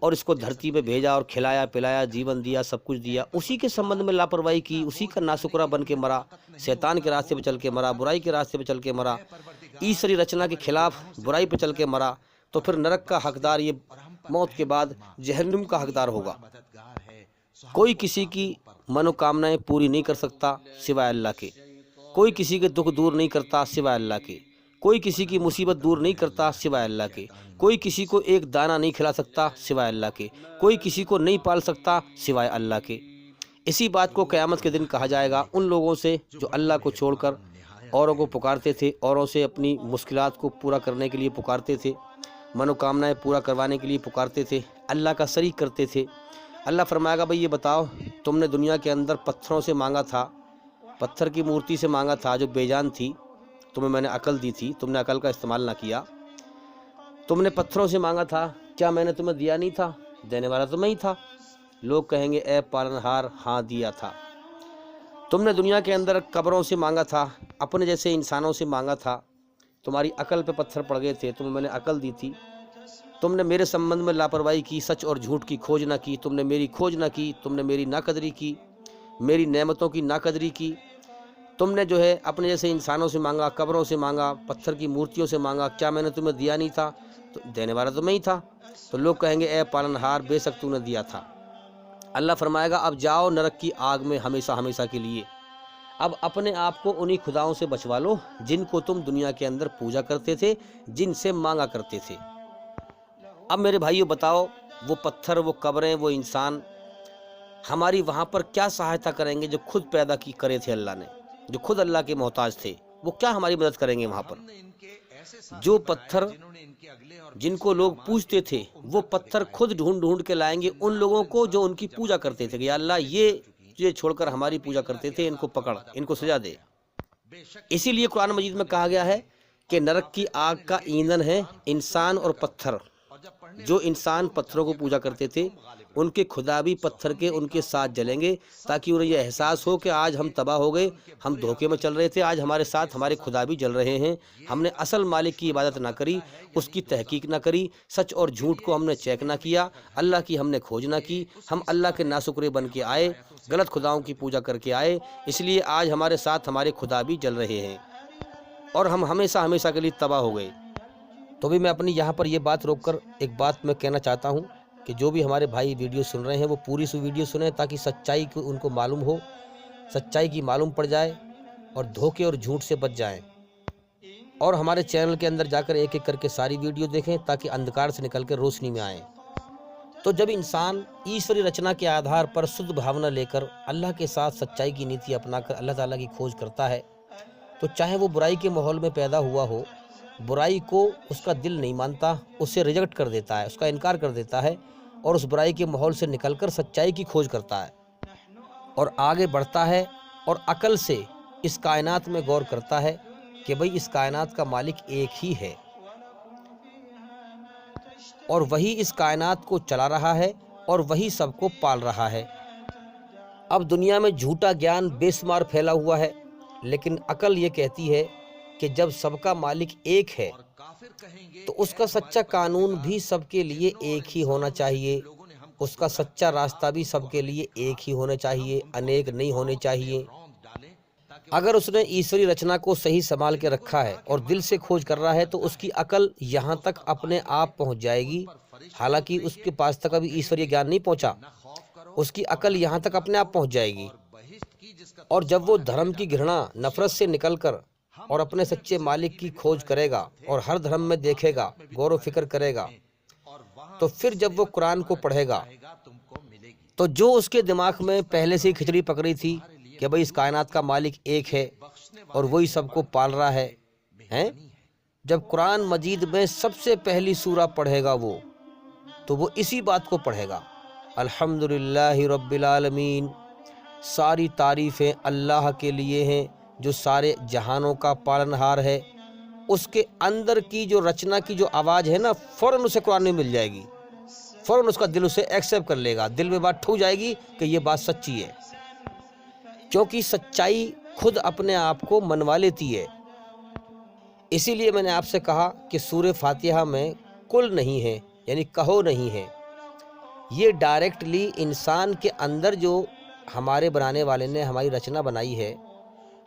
اور اس کو دھرتی پہ بھیجا اور کھلایا پلایا، جیون دیا، سب کچھ دیا، اسی کے سمبند میں لاپرواہی کی، اسی کا ناشکرا بن کے مرا، شیطان کے راستے پہ چل کے مرا، برائی کے راستے پہ چل کے مرا، ایسری رچنا کے خلاف برائی پہ چل کے مرا، تو پھر نرک کا حقدار، یہ موت کے بعد جہنم کا حقدار ہوگا۔ کوئی کسی کی منوکامنائیں پوری نہیں کر سکتا سوائے اللہ کے، کوئی کسی کے دکھ دور نہیں کرتا سوائے اللہ کے، کوئی کسی کی مصیبت دور نہیں کرتا سوائے اللہ کے، کوئی کسی کو ایک دانہ نہیں کھلا سکتا سوائے اللہ کے، کوئی کسی کو نہیں پال سکتا سوائے اللہ کے۔ اسی بات کو قیامت کے دن کہا جائے گا ان لوگوں سے جو اللہ کو چھوڑ کر اوروں کو پکارتے تھے، اوروں سے اپنی مشکلات کو پورا کرنے کے لیے پکارتے تھے، منوکامنائیں پورا کروانے کے لیے پکارتے تھے، اللہ کا شریک کرتے تھے۔ اللہ فرمائے گا بھئی یہ بتاؤ، تم نے دنیا کے اندر پتھروں سے مانگا تھا، پتھر کی مورتی سے مانگا تھا جو بے جان تھی، تمہیں میں نے عقل دی تھی، تم نے عقل کا استعمال نہ کیا، تم نے پتھروں سے مانگا تھا، کیا میں نے تمہیں دیا نہیں تھا؟ دینے والا تو میں ہی تھا۔ لوگ کہیں گے اے پالنہار، ہاں دیا تھا۔ تم نے دنیا کے اندر قبروں سے مانگا تھا، اپنے جیسے انسانوں سے مانگا تھا، تمہاری عقل پہ پتھر پڑ گئے تھے، تمہیں میں نے عقل دی تھی، تم نے میرے سمبند میں لاپرواہی کی، سچ اور جھوٹ کی کھوج نہ کی، تم نے میری کھوج نہ کی، تم نے میری ناقدری کی، میری نعمتوں کی ناقدری کی، تم نے جو ہے اپنے جیسے انسانوں سے مانگا، قبروں سے مانگا، پتھر کی مورتیوں سے مانگا، کیا میں نے تمہیں دیا نہیں تھا؟ تو دینے والا تو میں ہی تھا۔ تو لوگ کہیں گے اے پالنہار، بے شک تو نے دیا تھا۔ اللہ فرمائے گا اب جاؤ نرک کی آگ میں ہمیشہ ہمیشہ کے لیے۔ اب اپنے آپ کو انہی خداؤں سے بچوا لو جن کو تم دنیا کے اندر پوجا کرتے تھے، جن سے مانگا کرتے تھے۔ اب میرے بھائیو بتاؤ، وہ پتھر، وہ قبریں، وہ انسان ہماری وہاں پر کیا سہایتا کریں گے جو خود پیدا کی کرے تھے اللہ نے، جو خود اللہ کے محتاج تھے، وہ کیا ہماری مدد کریں گے وہاں پر؟ جو پتھر جن کو لوگ پوجتے تھے، وہ پتھر خود ڈھونڈ ڈھونڈ کے لائیں گے ان لوگوں کو جو ان کی پوجا کرتے تھے کہ یا اللہ یہ چھوڑ کر ہماری پوجا کرتے تھے، ان کو پکڑ، ان کو سزا دے۔ اسی لیے قرآن مجید میں کہا گیا ہے کہ نرک کی آگ کا ایندھن ہے انسان اور پتھر۔ جو انسان پتھروں کو پوجا کرتے تھے، ان کے خدا بھی پتھر کے ان کے ساتھ جلیں گے، تاکہ انہیں یہ احساس ہو کہ آج ہم تباہ ہو گئے، ہم دھوکے میں چل رہے تھے، آج ہمارے ساتھ ہمارے خدا بھی جل رہے ہیں، ہم نے اصل مالک کی عبادت نہ کری، اس کی تحقیق نہ کری، سچ اور جھوٹ کو ہم نے چیک نہ کیا، اللہ کی ہم نے کھوج نہ کی، ہم اللہ کے ناشکرے بن کے آئے، غلط خداؤں کی پوجا کر کے آئے، اس لیے آج ہمارے ساتھ ہمارے خدا بھی جل رہے ہیں اور ہم ہمیشہ ہمیشہ کے لیے تباہ ہو گئے۔ تو بھی میں اپنی یہاں پر یہ بات روک کر ایک بات میں کہنا چاہتا ہوں کہ جو بھی ہمارے بھائی ویڈیو سن رہے ہیں وہ پوری سی ویڈیو سنیں تاکہ سچائی کو ان کو معلوم ہو، سچائی کی معلوم پڑ جائے اور دھوکے اور جھوٹ سے بچ جائیں، اور ہمارے چینل کے اندر جا کر ایک ایک کر کے ساری ویڈیو دیکھیں تاکہ اندھکار سے نکل کے روشنی میں آئیں۔ تو جب انسان ایشوری رچنا کے آدھار پر شدھ بھاونا لے کر اللہ کے ساتھ سچائی کی نیتی اپنا کر اللہ تعالیٰ کی کھوج کرتا ہے، تو چاہے وہ برائی کے ماحول میں پیدا ہوا ہو، برائی کو اس کا دل نہیں مانتا، اسے ریجیکٹ کر دیتا ہے، اس کا انکار کر دیتا ہے اور اس برائی کے ماحول سے نکل کر سچائی کی کھوج کرتا ہے اور آگے بڑھتا ہے اور عقل سے اس کائنات میں غور کرتا ہے کہ بھئی اس کائنات کا مالک ایک ہی ہے اور وہی اس کائنات کو چلا رہا ہے اور وہی سب کو پال رہا ہے۔ اب دنیا میں جھوٹا گیان بے شمار پھیلا ہوا ہے، لیکن عقل یہ کہتی ہے کہ جب سب کا مالک ایک ہے تو اس کا سچا قانون بھی سب کے لیے ایک ہی ہونا چاہیے، اس کا سچا راستہ بھی سب کے لیے ایک ہی ہونا چاہیے، انیک نہیں ہونے چاہیے۔ اگر اس نے ایشوری رچنا کو صحیح سنبھال کے رکھا ہے اور دل سے کھوج کر رہا ہے تو اس کی عقل یہاں تک اپنے آپ پہنچ جائے گی، حالانکہ اس کے پاس تک ابھی ایشوری گیان نہیں پہنچا، اس کی عقل یہاں تک اپنے آپ پہنچ جائے گی۔ اور جب وہ دھرم کی گھرنا نفرت سے نکل کر اور اپنے سچے مالک کی کھوج کرے گا اور ہر دھرم میں دیکھے گا، غور و فکر کرے گا، تو پھر جب وہ قرآن کو پڑھے گا تو جو اس کے دماغ میں پہلے سے ہی کھچڑی پکڑی تھی کہ بھئی اس کائنات کا مالک ایک ہے اور وہی سب کو پال رہا ہے، جب قرآن مجید میں سب سے پہلی سورہ پڑھے گا تو وہ اسی بات کو پڑھے گا، الحمدللہ رب العالمین، ساری تعریفیں اللہ کے لیے ہیں جو سارے جہانوں کا پالنہار ہے، اس کے اندر کی جو رچنا کی جو آواز ہے نا، فوراً اسے قرآن میں مل جائے گی، فوراً اس کا دل اسے ایکسیپٹ کر لے گا، دل میں بات ٹھک جائے گی کہ یہ بات سچی ہے، کیونکہ سچائی خود اپنے آپ کو منوا لیتی ہے۔ اسی لیے میں نے آپ سے کہا کہ سورہ فاتحہ میں کل نہیں ہے، یعنی کہو نہیں ہے، یہ ڈائریکٹلی انسان کے اندر جو ہمارے بنانے والے نے ہماری رچنا بنائی ہے،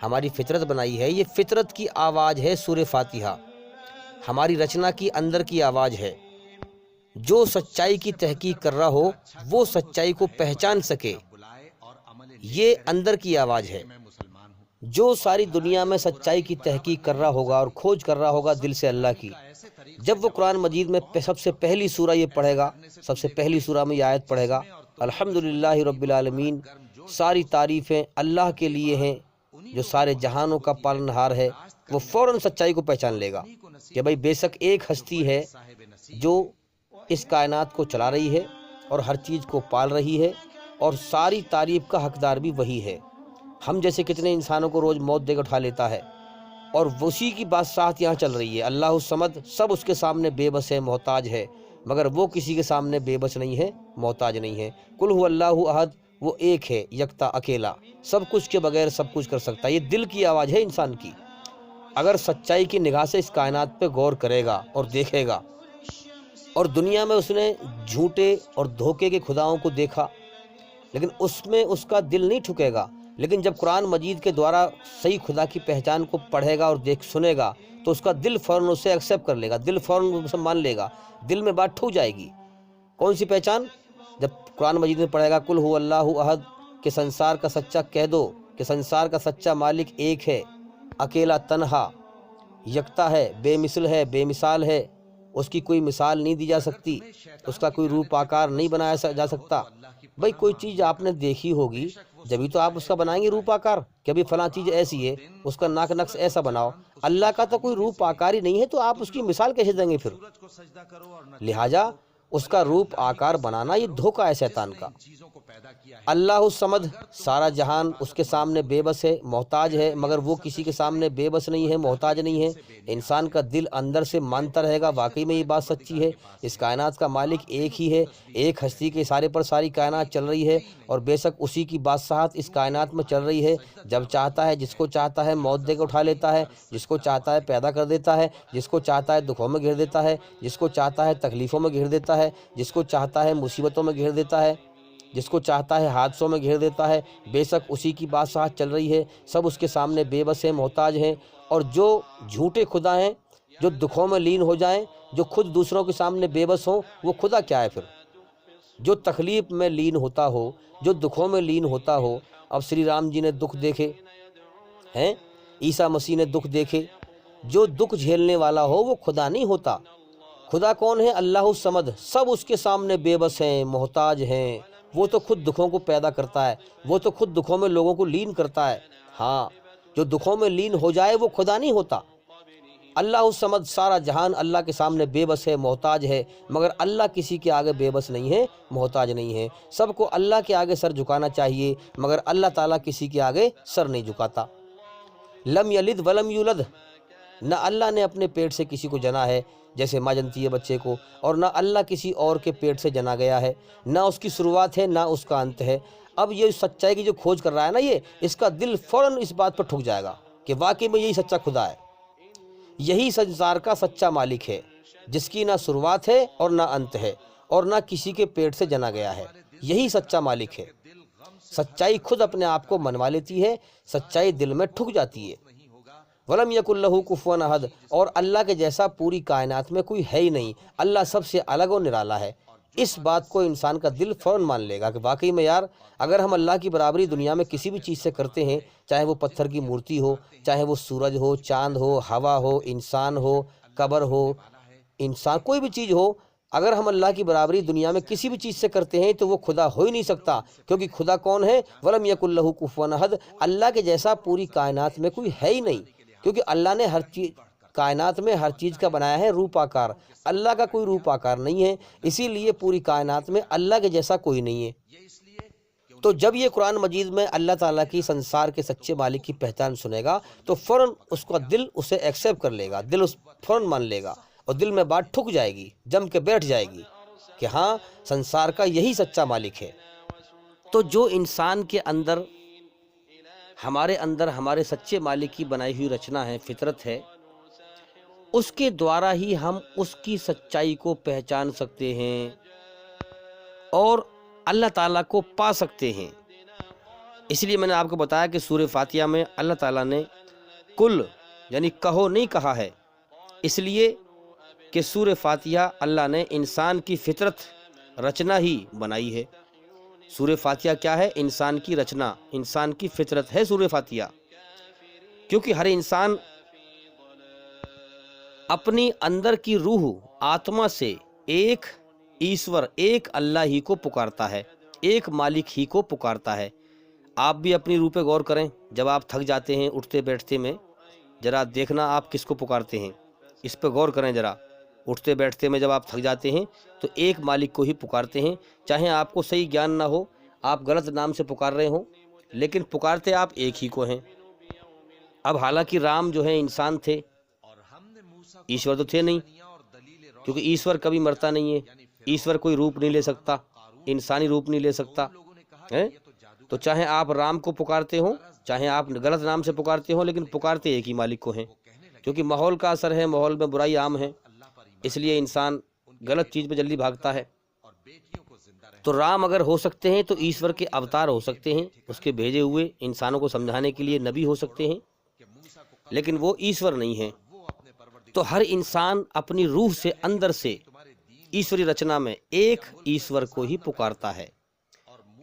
ہماری فطرت بنائی ہے، یہ فطرت کی آواز ہے سورہ فاتحہ، ہماری رچنا کی اندر کی آواز ہے۔ جو سچائی کی تحقیق کر رہا ہو وہ سچائی کو پہچان سکے، یہ اندر کی آواز ہے۔ جو ساری دنیا میں سچائی کی تحقیق کر رہا ہوگا اور کھوج کر رہا ہوگا دل سے اللہ کی، جب وہ قرآن مجید میں سب سے پہلی سورہ یہ پڑھے گا، سب سے پہلی سورہ میں یہ آیت پڑھے گا، الحمدللہ رب العالمین، ساری تعریفیں اللہ کے لیے ہیں جو سارے جہانوں کا پالنہار ہے، وہ فوراً سچائی کو پہچان لے گا کہ بھئی بے شک ایک ہستی ہے جو اس کائنات کو چلا رہی ہے اور ہر چیز کو پال رہی ہے، اور ساری تعریف کا حقدار بھی وہی ہے۔ ہم جیسے کتنے انسانوں کو روز موت دے کے اٹھا لیتا ہے، اور اسی کی بادشاہت یہاں چل رہی ہے۔ اللہ الصمد، سب اس کے سامنے بے بس ہے، محتاج ہے، مگر وہ کسی کے سامنے بے بس نہیں ہے، محتاج نہیں ہے۔ قل هو اللہ احد، وہ ایک ہے، یکتا، اکیلا، سب کچھ کے بغیر سب کچھ کر سکتا ہے۔ یہ دل کی آواز ہے انسان کی۔ اگر سچائی کی نگاہ سے اس کائنات پہ غور کرے گا اور دیکھے گا، اور دنیا میں اس نے جھوٹے اور دھوکے کے خداؤں کو دیکھا، لیکن اس میں اس کا دل نہیں ٹھکے گا، لیکن جب قرآن مجید کے دوارا صحیح خدا کی پہچان کو پڑھے گا اور سنے گا تو اس کا دل فوراً اسے ایکسیپٹ کر لے گا، دل فوراً اسے مان لے گا، دل میں بات ٹھک جائے گی۔ کون سی پہچان؟ جب قرآن مجید میں پڑھے گا قل هو اللہ احد، کہ سنسار کا سچا کہہ دو کہ سنسار کا سچا مالک ایک ہے، اکیلا، تنہا، یکتا ہے، بے مثل ہے، بے مثال ہے، اس کی کوئی مثال نہیں دی جا سکتی، اس کا کوئی روپ آکار نہیں بنایا جا سکتا۔ بھئی کوئی چیز آپ نے دیکھی ہوگی جبھی تو آپ اس کا بنائیں گے روپ آکار، کہ ابھی فلاں چیز ایسی ہے، اس کا ناک نقش ایسا بناؤ۔ اللہ کا تو کوئی روپ آکار ہی نہیں ہے، تو آپ اس کی مثال کیسے دیں گے پھر؟ لہٰذا اس کا روپ آکار بنانا یہ دھوکہ ہے شیطان کا۔ اللہ الصمد، سارا جہان اس کے سامنے بے بس ہے، محتاج ہے، مگر وہ کسی کے سامنے بے بس نہیں ہے، محتاج نہیں ہے۔ انسان کا دل اندر سے مانتا رہے گا واقعی میں یہ بات سچی ہے، اس کائنات کا مالک ایک ہی ہے، ایک ہستی کے اشارے پر ساری کائنات چل رہی ہے، اور بے شک اسی کی بادشاہت اس کائنات میں چل رہی ہے۔ جب چاہتا ہے، جس کو چاہتا ہے موت دے کے اٹھا لیتا ہے، جس کو چاہتا ہے پیدا کر دیتا ہے، جس کو چاہتا ہے دکھوں میں گھیر دیتا ہے، جس کو چاہتا ہے تکلیفوں میں گھیر دیتا ہے، جس کو چاہتا ہے مصیبتوں میں گھیر دیتا ہے، جس کو چاہتا ہے حادثوں میں گھیر دیتا ہے۔ بے شک اسی کی بادشاہت چل رہی ہے، سب اس کے سامنے بے بس ہیں، محتاج ہیں۔ اور جو جھوٹے خدا ہیں، جو دکھوں میں لین ہو جائیں، جو خود دوسروں کے سامنے بے بس ہوں، وہ خدا کیا ہے پھر؟ جو تکلیف میں لین ہوتا ہو، جو دکھوں میں لین ہوتا ہو۔ اب سری رام جی نے دکھ دیکھے ہیں، عیسیٰ مسیح نے دکھ دیکھے، جو دکھ جھیلنے والا ہو وہ خدا نہیں ہوتا۔ خدا کون ہے؟ اللہ الصمد، سب اس کے سامنے بے بس ہیں، محتاج ہیں۔ وہ تو خود دکھوں کو پیدا کرتا ہے، وہ تو خود دکھوں میں لوگوں کو لین کرتا ہے۔ ہاں، جو دکھوں میں لین ہو جائے وہ خدا نہیں ہوتا۔ اللہ الصمد، سارا جہان اللہ کے سامنے بے بس ہے، محتاج ہے، مگر اللہ کسی کے آگے بے بس نہیں ہے، محتاج نہیں ہے۔ سب کو اللہ کے آگے سر جھکانا چاہیے، مگر اللہ تعالیٰ کسی کے آگے سر نہیں جھکاتا۔ لم یلد ولم یولد، نہ اللہ نے اپنے پیٹ سے کسی کو جنا ہے جیسے ماں جنتی ہے بچے کو، اور نہ اللہ کسی اور کے پیٹ سے جنا گیا ہے، نہ اس کی شروعات ہے نہ اس کا انت ہے۔ اب یہ سچائی کی جو کھوج کر رہا ہے نا، یہ اس کا دل فوراً اس بات پر ٹھک جائے گا کہ واقعی میں یہی سچا خدا ہے، یہی سنسار کا سچا مالک ہے، جس کی نہ شروعات ہے اور نہ انت ہے، اور نہ کسی کے پیٹ سے جنا گیا ہے، یہی سچا مالک ہے۔ سچائی خود اپنے آپ کو منوا لیتی ہے، سچائی دل میں ٹھک جاتی ہے۔ وَلَمْ يَكُنْ لَهُ كُفُوًا أَحَدٌ، اور اللہ کے جیسا پوری کائنات میں کوئی ہے ہی نہیں، اللہ سب سے الگ و نرالا ہے۔ اس بات کو انسان کا دل فوراً مان لے گا کہ واقعی میں یار، اگر ہم اللہ کی برابری دنیا میں کسی بھی چیز سے کرتے ہیں، چاہے وہ پتھر کی مورتی ہو، چاہے وہ سورج ہو، چاند ہو، ہوا ہو، انسان ہو، قبر ہو، انسان کوئی بھی چیز ہو، اگر ہم اللہ کی برابری دنیا میں کسی بھی چیز سے کرتے ہیں تو وہ خدا ہو ہی نہیں سکتا، کیونکہ خدا کون ہے؟ وَلَمْ يَكُنْ لَهُ كُفُوًا أَحَدٌ، اللہ کے جیسا پوری کائنات میں کوئی ہے ہی نہیں، کیونکہ اللہ نے ہر چیز کائنات میں ہر چیز کا بنایا ہے روپ آکار، اللہ کا کوئی روپ آکار نہیں ہے، اسی لیے پوری کائنات میں اللہ کے جیسا کوئی نہیں ہے۔ تو جب یہ قرآن مجید میں اللہ تعالیٰ کی سنسار کے سچے مالک کی پہچان سنے گا تو فوراً اس کا دل اسے ایکسیپٹ کر لے گا، دل اس فوراً مان لے گا، اور دل میں بات ٹھک جائے گی، جم کے بیٹھ جائے گی کہ ہاں سنسار کا یہی سچا مالک ہے۔ تو جو انسان کے اندر ہمارے سچے مالک کی بنائی ہوئی رچنا ہے، فطرت ہے، اس کے دوارا ہی ہم اس کی سچائی کو پہچان سکتے ہیں اور اللہ تعالیٰ کو پا سکتے ہیں۔ اس لیے میں نے آپ کو بتایا کہ سورہ فاتحہ میں اللہ تعالیٰ نے کل یعنی کہو نہیں کہا ہے، اس لیے کہ سورہ فاتحہ اللہ نے انسان کی فطرت رچنا ہی بنائی ہے۔ سورہ فاتحہ کیا ہے؟ انسان کی رچنا، انسان کی فطرت ہے سورہ فاتحہ، کیونکہ ہر انسان اپنی اندر کی روح آتما سے ایک ایشور، ایک اللہ ہی کو پکارتا ہے، ایک مالک ہی کو پکارتا ہے۔ آپ بھی اپنی روح پہ غور کریں، جب آپ تھک جاتے ہیں اٹھتے بیٹھتے میں، ذرا دیکھنا آپ کس کو پکارتے ہیں، اس پہ غور کریں ذرا۔ اٹھتے بیٹھتے میں جب آپ تھک جاتے ہیں تو ایک مالک کو ہی پکارتے ہیں، چاہے آپ کو صحیح گیان نہ ہو، آپ غلط نام سے پکار رہے ہوں، لیکن پکارتے آپ ایک ہی کو ہیں۔ اب حالانکہ رام جو ہے انسان تھے، ایشور تو تھے نہیں، کیونکہ ایشور کبھی مرتا نہیں ہے، ایشور کوئی روپ نہیں لے سکتا، انسانی روپ نہیں لے سکتا ہے۔ تو چاہے آپ رام کو پکارتے ہوں، چاہے آپ غلط نام سے پکارتے ہوں، لیکن پکارتے ایک ہی مالک کو ہیں، کیونکہ ماحول کا اثر ہے، ماحول میں برائی عام ہے، اس لیے انسان غلط چیز پہ جلدی بھاگتا ہے۔ تو رام اگر ہو سکتے ہیں تو ایشور کے اوتار ہو سکتے ہیں، اس کے بھیجے ہوئے انسانوں کو سمجھانے کے لیے نبی ہو سکتے ہیں، لیکن وہ ایشور نہیں ہیں۔ تو ہر انسان اپنی روح سے اندر سے ایشوری رچنا میں ایک ایشور کو ہی پکارتا ہے۔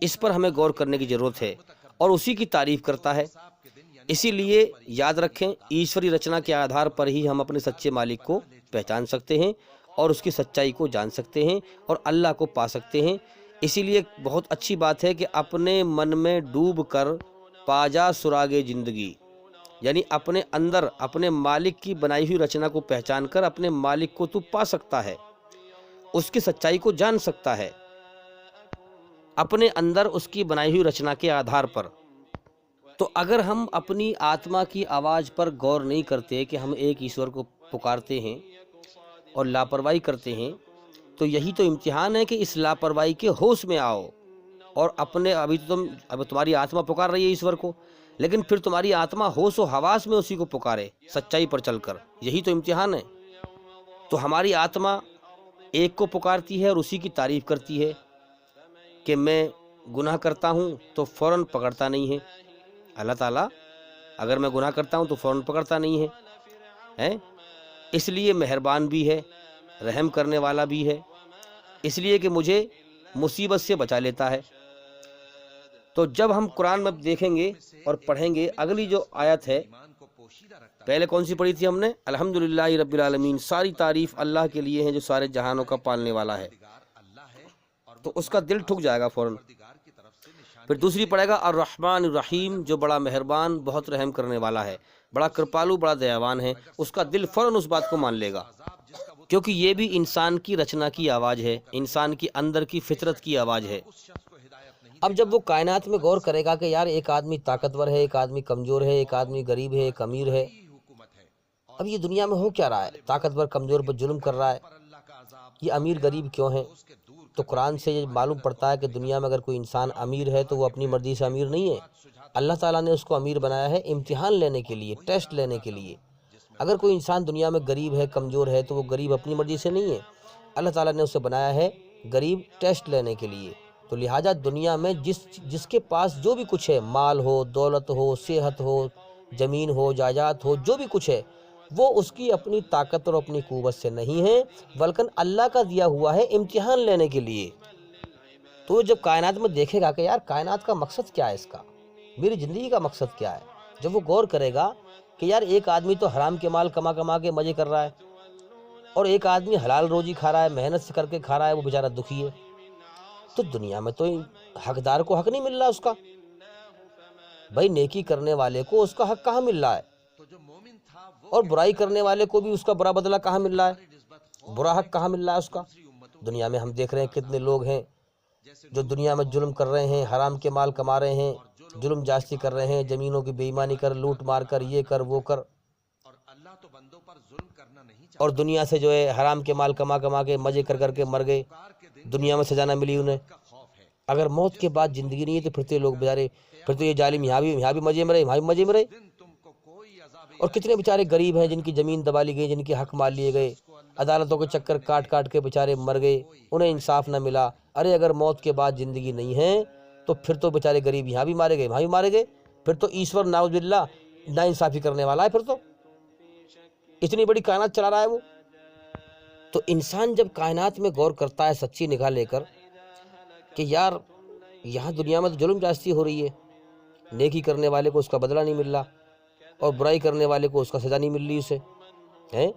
اس پر ہمیں غور کرنے کی ضرورت ہے اور اسی کی تعریف کرتا ہے۔ اسی لیے یاد رکھیں، ایشوری رچنا کے آدھار پر ہی ہم اپنے سچے مالک کو پہچان سکتے ہیں اور اس کی سچائی کو جان سکتے ہیں اور اللہ کو پا سکتے ہیں۔ اسی لیے بہت اچھی بات ہے کہ اپنے من میں ڈوب کر پا جا سراغ زندگی، یعنی اپنے اندر اپنے مالک کی بنائی ہوئی رچنا کو پہچان کر اپنے مالک کو تو پا سکتا ہے، اس کی سچائی کو جان سکتا ہے اپنے اندر اس کی بنائی ہوئی رچنا کے آدھار پر۔ تو اگر ہم اپنی آتما کی آواز پر غور نہیں کرتے کہ ہم ایک ایشور کو پکارتے ہیں اور لاپرواہی کرتے ہیں، تو یہی تو امتحان ہے کہ اس لاپرواہی کے ہوش میں آؤ اور اب تمہاری آتما پکار رہی ہے ایشور کو، لیکن پھر تمہاری آتما ہوش و حواس میں اسی کو پکارے سچائی پر چل کر، یہی تو امتحان ہے۔ تو ہماری آتما ایک کو پکارتی ہے اور اسی کی تعریف کرتی ہے کہ میں گناہ کرتا ہوں تو فوراً پکڑتا نہیں ہے اللہ تعالیٰ، اگر میں گناہ کرتا ہوں تو فوراً پکڑتا نہیں ہے، اس لیے مہربان بھی ہے، رحم کرنے والا بھی ہے، اس لیے کہ مجھے مصیبت سے بچا لیتا ہے۔ تو جب ہم قرآن میں دیکھیں گے اور پڑھیں گے، اگلی جو آیت ہے، پہلے کون سی پڑھی تھی ہم نے؟ الحمدللہ رب العالمین، ساری تعریف اللہ کے لیے ہے جو سارے جہانوں کا پالنے والا ہے، تو اس کا دل ٹھک جائے گا فوراً۔ پھر دوسری پڑھے گا الرحمن الرحیم، جو بڑا مہربان بہت رحم کرنے والا ہے، بڑا کرپالو بڑا دیاوان ہے، اس کا دل فوراً اس بات کو مان لے گا، کیونکہ یہ بھی انسان کی رچنا کی آواز ہے، انسان کی اندر کی فطرت کی آواز ہے۔ اب جب وہ کائنات میں غور کرے گا کہ یار ایک آدمی طاقتور ہے، ایک آدمی کمزور ہے، ایک آدمی غریب ہے، ایک امیر ہے، اب یہ دنیا میں ہو کیا رہا ہے؟ طاقتور کمزور پر ظلم کر رہا ہے، یہ امیر غریب کیوں ہیں؟ تو قرآن سے یہ معلوم پڑتا ہے کہ دنیا میں اگر کوئی انسان امیر ہے تو وہ اپنی مرضی سے امیر نہیں ہے، اللہ تعالیٰ نے اس کو امیر بنایا ہے امتحان لینے کے لیے، ٹیسٹ لینے کے لیے۔ اگر کوئی انسان دنیا میں غریب ہے، کمزور ہے، تو وہ غریب اپنی مرضی سے نہیں ہے، اللہ تعالیٰ نے اسے بنایا ہے غریب ٹیسٹ لینے کے لیے۔ تو لہٰذا دنیا میں جس کے پاس جو بھی کچھ ہے، مال ہو، دولت ہو، صحت ہو، زمین ہو، جائیداد ہو، جو بھی کچھ ہے، وہ اس کی اپنی طاقت اور اپنی قوت سے نہیں ہے، بلکہ اللہ کا دیا ہوا ہے امتحان لینے کے لیے۔ تو جب کائنات میں دیکھے گا کہ یار کائنات کا مقصد کیا ہے، اس کا میری زندگی کا مقصد کیا ہے، جب وہ غور کرے گا کہ یار ایک آدمی تو حرام کے مال کما کے مزے کر رہا ہے اور ایک آدمی حلال روزی کھا رہا ہے، محنت سے کر کے کھا رہا ہے، وہ بیچارہ دکھی ہے، تو دنیا میں تو حقدار کو حق نہیں مل رہا اس کا، بھائی نیکی کرنے والے کو اس کا حق کہاں مل رہا ہے، اور برائی کرنے والے کو بھی اس کا برا بدلہ کہاں مل رہا ہے، برا حق کہاں مل رہا ہے اس کا۔ دنیا میں ہم دیکھ رہے ہیں کتنے لوگ ہیں جو دنیا میں ظلم کر رہے ہیں، حرام کے مال کما رہے ہیں، ظلم جاستی کر رہے ہیں، زمینوں کی بے ایمانی کر، لوٹ مار کر، یہ کر وہ کر، اور دنیا سے جو ہے حرام کے مال کما کما کے مزے کر کر کے مر گئے، دنیا میں سزا نہ ملی انہیں۔ اگر موت کے بعد زندگی نہیں ہے تو پھر تو یہ لوگ بیچارے، پھر تو یہ ظالم یہاں بھی مزے میں رہے، وہاں بھی مزے میں رہے۔ اور کتنے بیچارے غریب ہیں جن کی زمین دبا لی گئی، جن کے حق مال لیے گئے، عدالتوں کے چکر کاٹ کاٹ کے بیچارے مر گئے، انہیں انصاف نہ ملا۔ ارے اگر موت کے بعد زندگی نہیں ہے تو پھر تو بیچارے غریب یہاں بھی مارے گئے، وہاں بھی مارے گئے، پھر تو ایشور ناؤذ باللہ نا انصافی کرنے والا ہے۔ پھر تو اتنی بڑی کائنات چلا رہا ہے وہ۔ تو انسان جب کائنات میں غور کرتا ہے سچی نگاہ لے کر کہ یار یہاں دنیا میں تو ظلم جاستی ہو رہی ہے، نیکی کرنے والے کو اس کا بدلہ نہیں مل رہا، اور برائی کرنے والے کو اس کا سزا نہیں مل رہی، اسے ہیں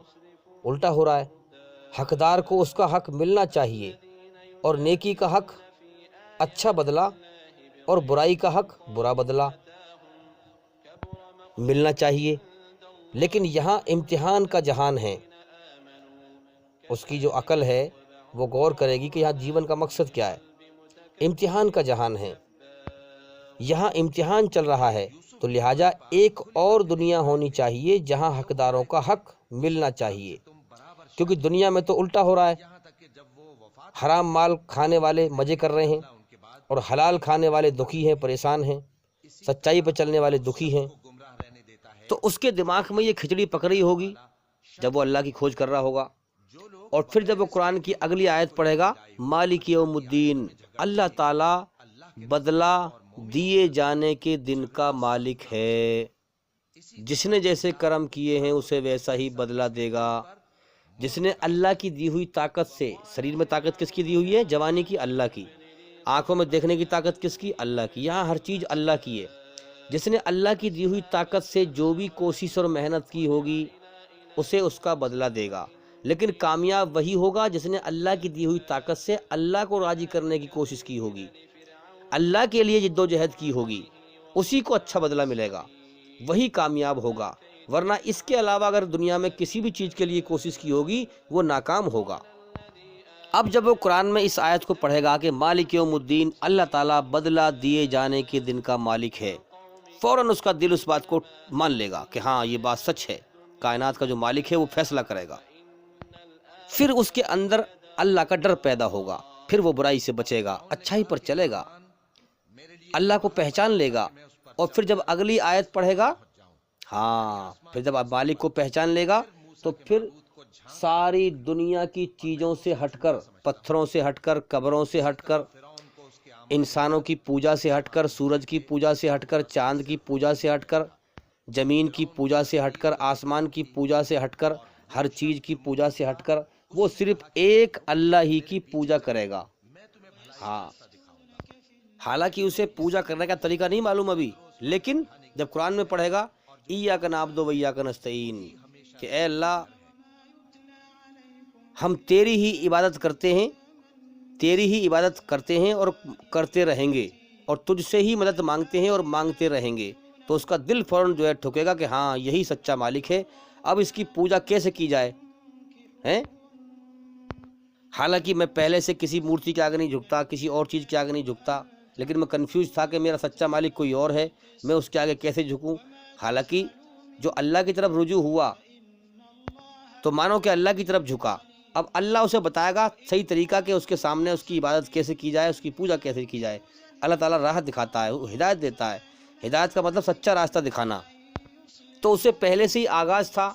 الٹا ہو رہا ہے۔ حقدار کو اس کا حق ملنا چاہیے، اور نیکی کا حق اچھا بدلہ، اور برائی کا حق برا بدلہ ملنا چاہیے۔ لیکن یہاں امتحان کا جہان ہے، اس کی جو عقل ہے وہ غور کرے گی کہ یہاں جیون کا مقصد کیا ہے۔ امتحان کا جہان ہے، یہاں امتحان چل رہا ہے، تو لہٰذا ایک اور دنیا ہونی چاہیے جہاں حقداروں کا حق ملنا چاہیے، کیونکہ دنیا میں تو الٹا ہو رہا ہے۔ حرام مال کھانے والے مزے کر رہے ہیں، اور حلال کھانے والے دکھی ہیں، پریشان ہیں، سچائی پہ چلنے والے دکھی ہیں۔ تو اس کے دماغ میں یہ کھچڑی پکڑی ہوگی جب وہ اللہ کی کھوج کر رہا ہوگا، اور پھر جب وہ قرآن کی اگلی آیت پڑھے گا، مالک یوم الدین، اللہ تعالیٰ بدلہ دیے جانے کے دن کا مالک ہے، جس نے جیسے کرم کیے ہیں اسے ویسا ہی بدلہ دے گا۔ جس نے اللہ کی دی ہوئی طاقت سے، شریر میں طاقت کس کی دی ہوئی ہے؟ جوانی کی، اللہ کی۔ آنکھوں میں دیکھنے کی طاقت کس کی؟ اللہ کی۔ یہاں ہر چیز اللہ کی ہے۔ جس نے اللہ کی دی ہوئی طاقت سے جو بھی کوشش اور محنت کی ہوگی اسے اس کا بدلہ دے گا، لیکن کامیاب وہی ہوگا جس نے اللہ کی دی ہوئی طاقت سے اللہ کو راضی کرنے کی کوشش کی ہوگی، اللہ کے لیے جد و جہد کی ہوگی، اسی کو اچھا بدلہ ملے گا، وہی کامیاب ہوگا۔ ورنہ اس کے علاوہ اگر دنیا میں کسی بھی چیز کے لیے کوشش کی ہوگی وہ ناکام ہوگا۔ اب جب وہ قرآن میں اس آیت کو پڑھے گا کہ مالک یوم الدین، اللہ تعالیٰ بدلہ دیے جانے کے دن کا مالک ہے، فوراً اس کا دل اس بات کو مان لے گا کہ ہاں یہ بات سچ ہے، کائنات کا جو مالک ہے وہ فیصلہ کرے گا۔ پھر اس کے اندر اللہ کا ڈر پیدا ہوگا، پھر وہ برائی سے بچے گا، اچھائی پر چلے گا، اللہ کو پہچان لے گا۔ اور پھر جب اگلی آیت پڑھے گا، ہاں پھر جب مالک کو پہچان لے گا تو پھر ساری دنیا کی چیزوں سے ہٹ کر، پتھروں سے ہٹ کر، قبروں سے ہٹ کر، انسانوں کی پوجا سے ہٹ کر، سورج کی پوجا سے ہٹ کر، چاند کی پوجا سے ہٹ کر، زمین کی پوجا سے ہٹ کر، آسمان کی پوجا سے ہٹ کر، ہر چیز کی پوجا سے ہٹ کر وہ صرف ایک اللہ ہی کی پوجا کرے گا۔ ہاں حالانکہ اسے پوجا کرنے کا طریقہ نہیں معلوم ابھی، لیکن جب قرآن میں پڑھے گا ایاک نعبد و ایاک نستعین، کہ اے اللہ ہم تیری ہی عبادت کرتے ہیں، تیری ہی عبادت کرتے ہیں اور کرتے رہیں گے، اور تجھ سے ہی مدد مانگتے ہیں اور مانگتے رہیں گے، تو اس کا دل فوراً جو ہے ٹھکے گا کہ ہاں یہی سچا مالک ہے، اب اس کی پوجا کیسے کی جائے ہیں؟ حالانکہ میں پہلے سے کسی مورتی کے آگے نہیں جھکتا، کسی اور چیز کے آگے نہیں جھکتا، لیکن میں کنفیوز تھا کہ میرا سچا مالک کوئی اور ہے، میں اس کے آگے کیسے جھکوں؟ حالانکہ جو اللہ کی طرف رجوع ہوا تو مانو کہ اللہ کی طرف جھکا، اب اللہ اسے بتائے گا صحیح طریقہ کہ اس کے سامنے اس کی عبادت کیسے کی جائے، اس کی پوجا کیسے کی جائے۔ اللہ تعالیٰ راہ دکھاتا ہے، وہ ہدایت دیتا ہے، ہدایت کا مطلب سچا راستہ دکھانا۔ تو اسے پہلے سے ہی آغاز تھا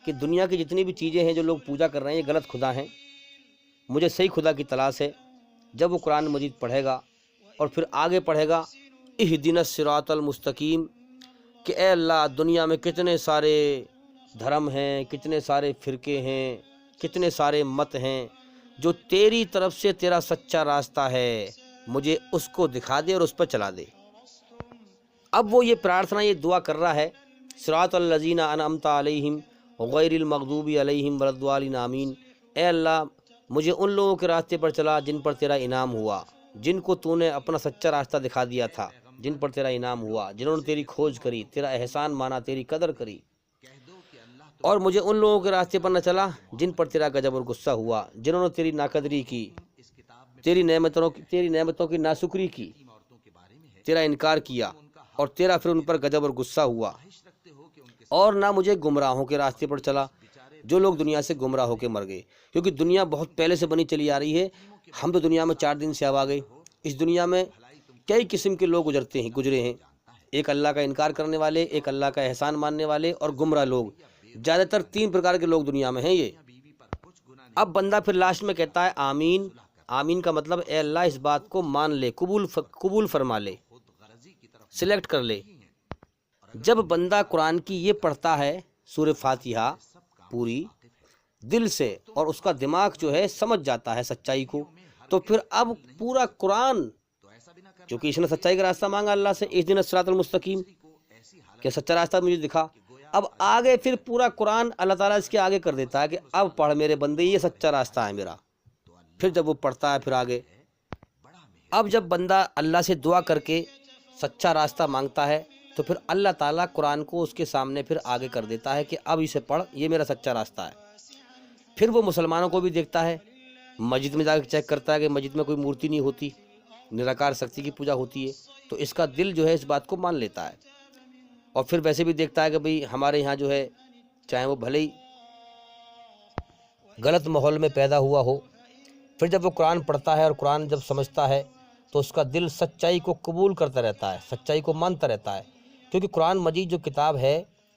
کہ دنیا کی جتنی بھی چیزیں ہیں جو لوگ پوجا کر رہے ہیں یہ غلط خدا ہیں، مجھے صحیح خدا کی تلاش ہے۔ جب وہ قرآن مجید پڑھے گا اور پھر آگے پڑھے گا اہدنا الصراط المستقیم، کہ اے اللہ دنیا میں کتنے سارے دھرم ہیں، کتنے سارے فرقے ہیں، کتنے سارے مت ہیں، جو تیری طرف سے تیرا سچا راستہ ہے مجھے اس کو دکھا دے اور اس پر چلا دے۔ اب وہ یہ پرارتھنا، یہ دعا کر رہا ہے، صراط الذین انعمت علیہم غیر المغضوب علیہم ولا الضالین آمین، اے اللہ مجھے ان لوگوں کے راستے پر چلا جن پر تیرا انعام ہوا، جن کو تو نے اپنا سچا راستہ دکھا دیا تھا، جن پر تیرا انعام ہوا، جنہوں نے تیری کھوج کری، تیرا احسان مانا، تیری قدر کری، اور مجھے ان لوگوں کے راستے پر نہ چلا جن پر تیرا غضب اور غصہ ہوا، جنہوں نے تیری ناقدری کی، تیری نعمتوں کی ناشکری کی، تیرا انکار کیا، اور تیرا پھر ان پر غضب اور غصہ ہوا، اور نہ مجھے گمراہوں کے راستے پر چلا، جو لوگ دنیا سے گمراہ ہو کے مر گئے۔ کیونکہ دنیا بہت پہلے سے بنی چلی آ رہی ہے، ہم تو دنیا میں 4 دن سے اب آ گئے۔ اس دنیا میں کئی قسم کے لوگ گزرے ہیں، ایک اللہ کا انکار کرنے والے، ایک اللہ کا احسان ماننے والے، اور گمراہ لوگ۔ زیادہ تر 3 پرکار کے لوگ دنیا میں ہیں یہ۔ اب بندہ پھر لاسٹ میں کہتا ہے آمین۔ آمین کا مطلب اے اللہ اس بات کو مان لے، قبول فرما لے، سلیکٹ کر لے۔ جب بندہ قرآن کی یہ پڑھتا ہے سورہ فاتحہ پوری دل سے، اور اس کا دماغ جو ہے سمجھ جاتا ہے سچائی کو، تو پھر اب پورا قرآن، چونکہ اس نے سچائی کا راستہ مانگا اللہ سے، اہدنا الصراط المستقیم، کہ سچا راستہ مجھے دکھا، اب آگے پھر پورا قرآن اللہ تعالیٰ اس کے آگے کر دیتا ہے کہ اب پڑھ میرے بندے، یہ سچا راستہ ہے میرا۔ پھر جب وہ پڑھتا ہے پھر آگے، اب جب بندہ اللہ سے دعا کر کے سچا راستہ مانگتا ہے تو پھر اللہ تعالیٰ قرآن کو اس کے سامنے پھر آگے کر دیتا ہے کہ اب اسے پڑھ، یہ میرا سچا راستہ ہے۔ پھر وہ مسلمانوں کو بھی دیکھتا ہے، مسجد میں جا کے چیک کرتا ہے کہ مسجد میں کوئی مورتی نہیں ہوتی، نراکار شکتی کی پوجا ہوتی ہے، تو اس کا دل جو ہے اس بات کو مان لیتا ہے۔ اور پھر ویسے بھی دیکھتا ہے کہ بھئی ہمارے یہاں جو ہے چاہے وہ بھلے ہی غلط ماحول میں پیدا ہوا ہو، پھر جب وہ قرآن پڑھتا ہے اور قرآن جب سمجھتا ہے تو اس کا دل سچائی کو قبول کرتا رہتا ہے، سچائی کو مانتا رہتا ہے، کیونکہ قرآن مجید جو کتاب ہے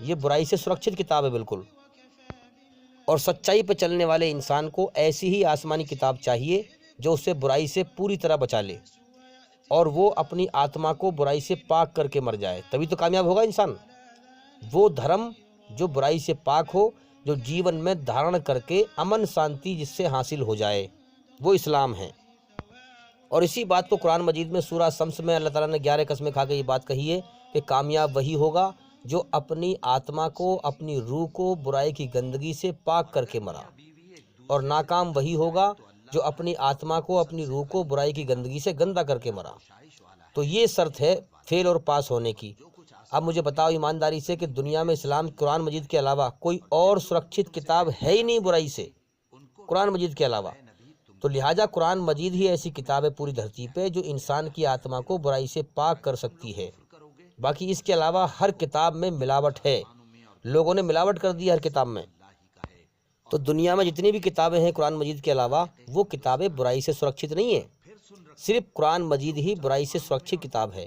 یہ برائی سے سرکشت کتاب ہے بالکل۔ اور سچائی پہ چلنے والے انسان کو ایسی ہی آسمانی کتاب چاہیے جو اسے برائی سے پوری طرح بچا لے، اور وہ اپنی آتما کو برائی سے پاک کر کے مر جائے، تبھی تو کامیاب ہوگا انسان۔ وہ دھرم جو برائی سے پاک ہو، جو جیون میں دھارن کر کے امن شانتی جس سے حاصل ہو جائے، وہ اسلام ہے۔ اور اسی بات کو قرآن مجید میں سورہ شمس میں اللہ تعالیٰ نے 11 قسمیں کھا کے یہ بات کہی ہے کہ کامیاب وہی ہوگا جو اپنی آتما کو، اپنی روح کو برائی کی گندگی سے پاک کر کے مرا، اور ناکام وہی ہوگا جو اپنی آتما کو، اپنی روح کو برائی کی گندگی سے گندا کر کے مرا۔ تو یہ شرط ہے فیل اور پاس ہونے کی۔ اب مجھے بتاؤ ایمانداری سے کہ دنیا میں اسلام قرآن مجید کے علاوہ کوئی اور سرکشت کتاب ہے ہی نہیں برائی سے، قرآن مجید کے علاوہ۔ تو لہٰذا قرآن مجید ہی ایسی کتاب ہے پوری دھرتی پہ جو انسان کی آتما کو برائی سے پاک کر سکتی ہے۔ باقی اس کے علاوہ ہر کتاب میں ملاوٹ ہے، لوگوں نے ملاوٹ کر دی ہر کتاب میں۔ تو دنیا میں جتنی بھی کتابیں ہیں قرآن مجید کے علاوہ، وہ کتابیں برائی سے سرکشت نہیں ہیں، صرف قرآن مجید ہی برائی سے سرکشت کتاب ہے۔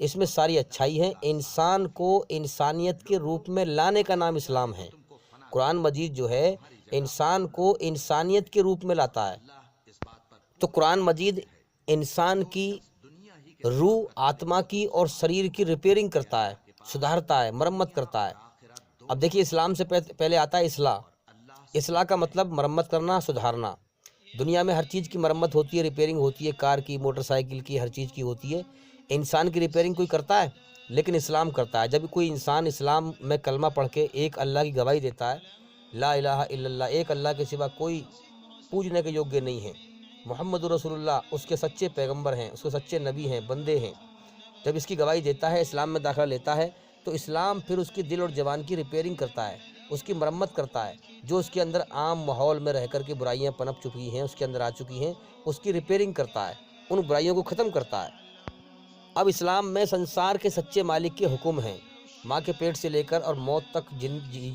اس میں ساری اچھائی ہے۔ انسان کو انسانیت کے روپ میں لانے کا نام اسلام ہے۔ قرآن مجید جو ہے انسان کو انسانیت کے روپ میں لاتا ہے۔ تو قرآن مجید انسان کی روح، آتما کی اور شریر کی ریپیئرنگ کرتا ہے، سدھارتا ہے، مرمت کرتا ہے۔ اب دیکھیے اسلام سے پہلے آتا ہے اصلاح۔ اصلاح کا مطلب مرمت کرنا، سدھارنا۔ دنیا میں ہر چیز کی مرمت ہوتی ہے، ریپیئرنگ ہوتی ہے، کار کی، موٹر سائیکل کی، ہر چیز کی ہوتی ہے۔ انسان کی ریپیئرنگ کوئی کرتا ہے؟ لیکن اسلام کرتا ہے۔ جب کوئی انسان اسلام میں کلمہ پڑھ کے ایک اللہ کی گواہی دیتا ہے، لا الہ الا اللہ، ایک اللہ کے سوا کوئی پوجنے کے یوگیہ نہیں ہے، محمد رسول اللہ اس کے سچے پیغمبر ہیں، اس کے سچے نبی ہیں، بندے ہیں، جب اس کی گواہی دیتا ہے، اسلام میں داخلہ لیتا ہے، تو اسلام پھر اس کی دل اور زبان کی ریپیئرنگ کرتا ہے، اس کی مرمت کرتا ہے۔ جو اس کے اندر عام ماحول میں رہ کر کے برائیاں پنپ چکی ہیں، اس کے اندر آ چکی ہیں، اس کی ریپیئرنگ کرتا ہے، ان برائیوں کو ختم کرتا ہے۔ اب اسلام میں سنسار کے سچے مالک کے حکم ہیں، ماں کے پیٹ سے لے کر اور موت تک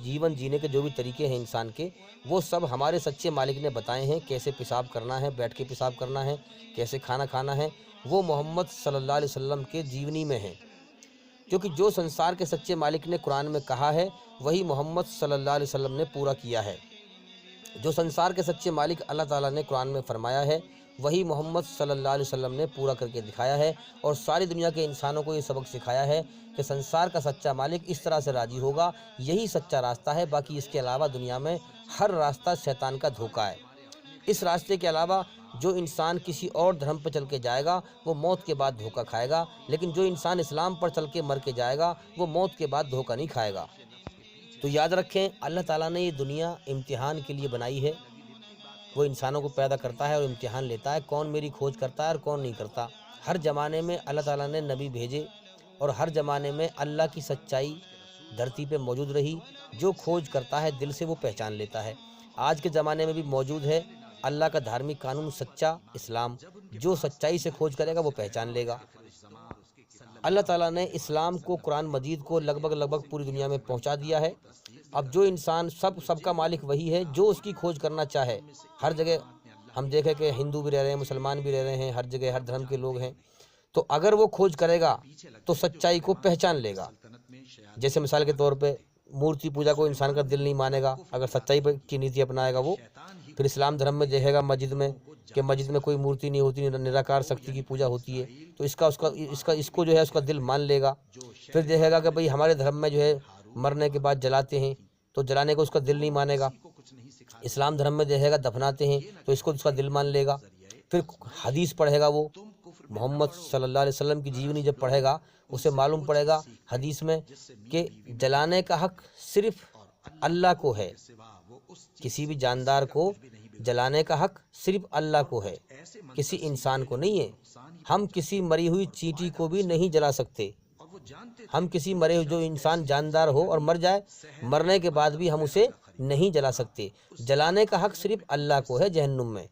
جیون جینے کے جو بھی طریقے ہیں انسان کے، وہ سب ہمارے سچے مالک نے بتائے ہیں۔ کیسے پیشاب کرنا ہے، بیٹھ کے پیشاب کرنا ہے، کیسے کھانا کھانا ہے، وہ محمد صلی اللہ علیہ وسلم کے جیونی میں ہیں۔ کیونکہ جو سنسار کے سچے مالک نے قرآن میں کہا ہے وہی محمد صلی اللہ علیہ وسلم نے پورا کیا ہے۔ جو سنسار کے سچے مالک اللہ تعالیٰ نے قرآن میں فرمایا ہے وہی محمد صلی اللہ علیہ وسلم نے پورا کر کے دکھایا ہے، اور ساری دنیا کے انسانوں کو یہ سبق سکھایا ہے کہ سنسار کا سچا مالک اس طرح سے راضی ہوگا، یہی سچا راستہ ہے۔ باقی اس کے علاوہ دنیا میں ہر راستہ شیطان کا دھوکہ ہے۔ اس راستے کے علاوہ جو انسان کسی اور دھرم پر چل کے جائے گا وہ موت کے بعد دھوکہ کھائے گا، لیکن جو انسان اسلام پر چل کے مر کے جائے گا وہ موت کے بعد دھوکہ نہیں کھائے گا۔ تو یاد رکھیں اللہ تعالیٰ نے یہ دنیا امتحان کے لیے بنائی ہے۔ وہ انسانوں کو پیدا کرتا ہے اور امتحان لیتا ہے، کون میری کھوج کرتا ہے اور کون نہیں کرتا۔ ہر زمانے میں اللہ تعالیٰ نے نبی بھیجے، اور ہر زمانے میں اللہ کی سچائی دھرتی پہ موجود رہی، جو کھوج کرتا ہے دل سے وہ پہچان لیتا ہے۔ آج کے زمانے میں بھی موجود ہے اللہ کا دھارمک قانون سچا اسلام، جو سچائی سے کھوج کرے گا وہ پہچان لے گا۔ اللہ تعالیٰ نے اسلام کو، قرآن مجید کو لگ بھگ پوری دنیا میں پہنچا دیا ہے۔ اب جو انسان سب کا مالک وہی ہے جو اس کی کھوج کرنا چاہے۔ ہر جگہ ہم دیکھیں کہ ہندو بھی رہ رہے ہیں، مسلمان بھی رہ رہے ہیں، ہر جگہ ہر دھرم کے لوگ ہیں، تو اگر وہ کھوج کرے گا تو سچائی کو پہچان لے گا۔ جیسے مثال کے طور پہ مورتی پوجا کو انسان کا دل نہیں مانے گا، اگر سچائی کی نیتی اپنائے گا وہ، پھر اسلام دھرم میں دیکھے گا مسجد میں کہ مسجد میں کوئی مورتی نہیں ہوتی، نراکار شکتی کی پوجا ہوتی ہے، تو اس کو جو ہے اس کا دل مان لے گا۔ پھر دیکھے گا کہ بھئی ہمارے دھرم میں جو ہے مرنے کے بعد جلاتے ہیں، تو جلانے کو اس کا دل نہیں مانے گا۔ اسلام دھرم میں دیکھے گا دفناتے ہیں، تو اس کو اس کا دل مان لے گا۔ پھر حدیث پڑھے گا، وہ محمد صلی اللہ علیہ وسلم کی جیونی جب پڑھے گا اسے معلوم پڑے گا حدیث میں کہ جلانے کا حق صرف اللہ کو ہے، کسی بھی جاندار کو جلانے کا حق صرف اللہ کو ہے، کسی انسان کو نہیں ہے۔ ہم کسی مری ہوئی چینٹی کو بھی نہیں جلا سکتے، ہم کسی مرے ہوئے جو انسان جاندار ہو اور مر جائے، مرنے کے بعد بھی ہم اسے نہیں جلا سکتے۔ جلانے کا حق صرف اللہ کو ہے جہنم میں،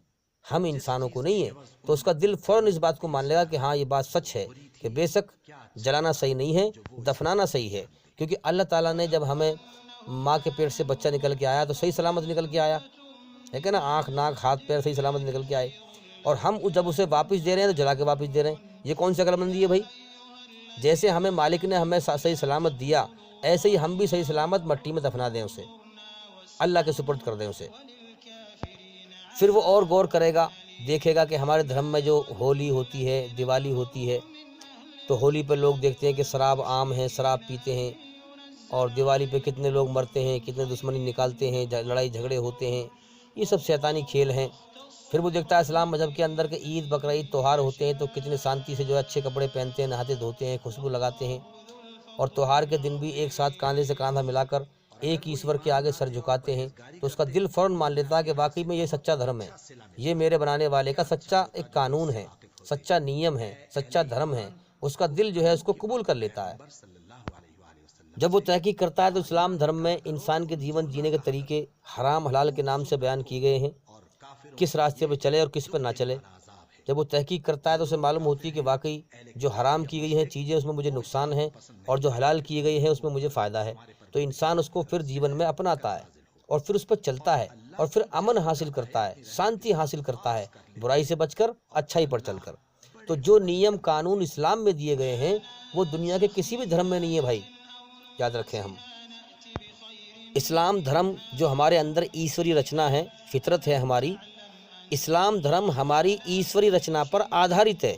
ہم انسانوں کو نہیں ہے۔ تو اس کا دل فوراً اس بات کو مان لے گا کہ ہاں یہ بات سچ ہے، کہ بے شک جلانا صحیح نہیں ہے، دفنانا صحیح ہے۔ کیونکہ اللہ تعالیٰ نے جب ہمیں ماں کے پیٹ سے بچہ نکل کے آیا تو صحیح سلامت نکل کے آیا ہے کہ نا، آنکھ ناک ہاتھ پیر صحیح سلامت نکل کے آئے، اور ہم جب اسے واپس دے رہے ہیں تو جلا کے واپس دے رہے ہیں۔ یہ کون سی عقل مندی ہے بھائی؟ جیسے ہمیں مالک نے ہمیں صحیح سلامت دیا، ایسے ہی ہم بھی صحیح سلامت مٹی میں دفنا دیں اسے، اللہ کے سپرد کر دیں اسے۔ پھر وہ اور غور کرے گا، دیکھے گا کہ ہمارے دھرم میں جو ہولی ہوتی ہے، دیوالی ہوتی ہے، تو ہولی پہ لوگ دیکھتے ہیں کہ شراب عام ہے، شراب پیتے ہیں، اور دیوالی پہ کتنے لوگ مرتے ہیں، کتنے دشمنی نکالتے ہیں، لڑائی جھگڑے ہوتے ہیں، یہ سب شیطانی کھیل ہیں۔ پھر وہ دیکھتا ہے اسلام مذہب کے اندر کہ عید بقرعید تہوار ہوتے ہیں تو کتنے شانتی سے جو ہے اچھے کپڑے پہنتے ہیں، نہاتے دھوتے ہیں، خوشبو لگاتے ہیں، اور تہوار کے دن بھی ایک ساتھ کاندھے سے کاندھا ملا کر ایک ایشور کے آگے سر جھکاتے ہیں۔ تو اس کا دل فوراً مان لیتا ہے کہ واقعی میں یہ سچا دھرم ہے، یہ میرے بنانے والے کا سچا ایک قانون ہے، سچا نیم ہے، سچا دھرم ہے۔ اس کا دل جو ہے اس کو قبول کر لیتا ہے۔ جب وہ تحقیق کرتا ہے تو اسلام دھرم میں انسان کے جیون جینے کے طریقے حرام حلال کے نام سے بیان کیے گئے ہیں، کس راستے پہ چلے اور کس پہ نہ چلے۔ جب وہ تحقیق کرتا ہے تو اسے معلوم ہوتی ہے کہ واقعی جو حرام کی گئی ہیں چیزیں اس میں مجھے نقصان ہے، اور جو حلال کی گئی ہیں اس میں مجھے فائدہ ہے۔ تو انسان اس کو پھر جیون میں اپناتا ہے اور پھر اس پر چلتا ہے، اور پھر امن حاصل کرتا ہے، شانتی حاصل کرتا ہے، برائی سے بچ کر اچھائی پر چل کر۔ تو جو نیم قانون اسلام میں دیے گئے ہیں وہ دنیا کے کسی بھی دھرم میں نہیں ہے بھائی، یاد رکھیں ہم۔ اسلام دھرم جو ہمارے اندر ایشوری رچنا ہے، فطرت ہے ہماری، اسلام دھرم ہماری ایشوری رچنا پر آدھارت ہے۔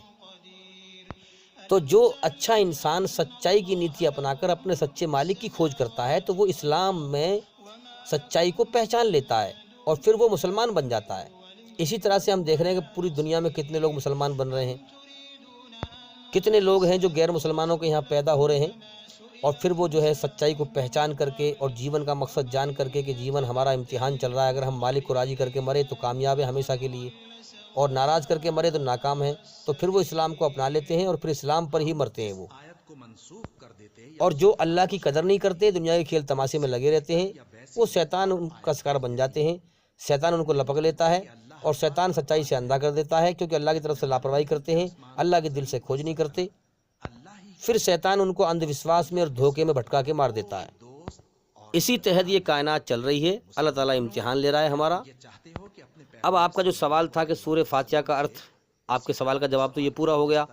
تو جو اچھا انسان سچائی کی نیتی اپنا کر اپنے سچے مالک کی کھوج کرتا ہے تو وہ اسلام میں سچائی کو پہچان لیتا ہے اور پھر وہ مسلمان بن جاتا ہے۔ اسی طرح سے ہم دیکھ رہے ہیں کہ پوری دنیا میں کتنے لوگ مسلمان بن رہے ہیں، کتنے لوگ ہیں جو غیر مسلمانوں کے یہاں پیدا ہو رہے ہیں، اور پھر وہ جو ہے سچائی کو پہچان کر کے اور جیون کا مقصد جان کر کے کہ جیون ہمارا امتحان چل رہا ہے، اگر ہم مالک کو راضی کر کے مرے تو کامیاب ہے ہمیشہ کے لیے، اور ناراض کر کے مرے تو ناکام ہے، تو پھر وہ اسلام کو اپنا لیتے ہیں اور پھر اسلام پر ہی مرتے ہیں وہ۔ اور جو اللہ کی قدر نہیں کرتے، دنیا کے کھیل تماشے میں لگے رہتے ہیں، وہ شیطان ان کا شکار بن جاتے ہیں، شیطان ان کو لپک لیتا ہے، اور شیطان سچائی سے اندھا کر دیتا ہے، کیونکہ اللہ کی طرف سے لاپرواہی کرتے ہیں، اللہ کے دل سے کھوج نہیں کرتے۔ پھر شیطان ان کو اندھ وشواس میں اور دھوکے میں بھٹکا کے مار دیتا ہے۔ اسی تحت یہ کائنات چل رہی ہے، اللہ تعالیٰ امتحان لے رہا ہے ہمارا۔ اب آپ کا جو سوال تھا کہ سورہ فاتحہ کا ارتھ، آپ کے سوال کا جواب تو یہ پورا ہو گیا۔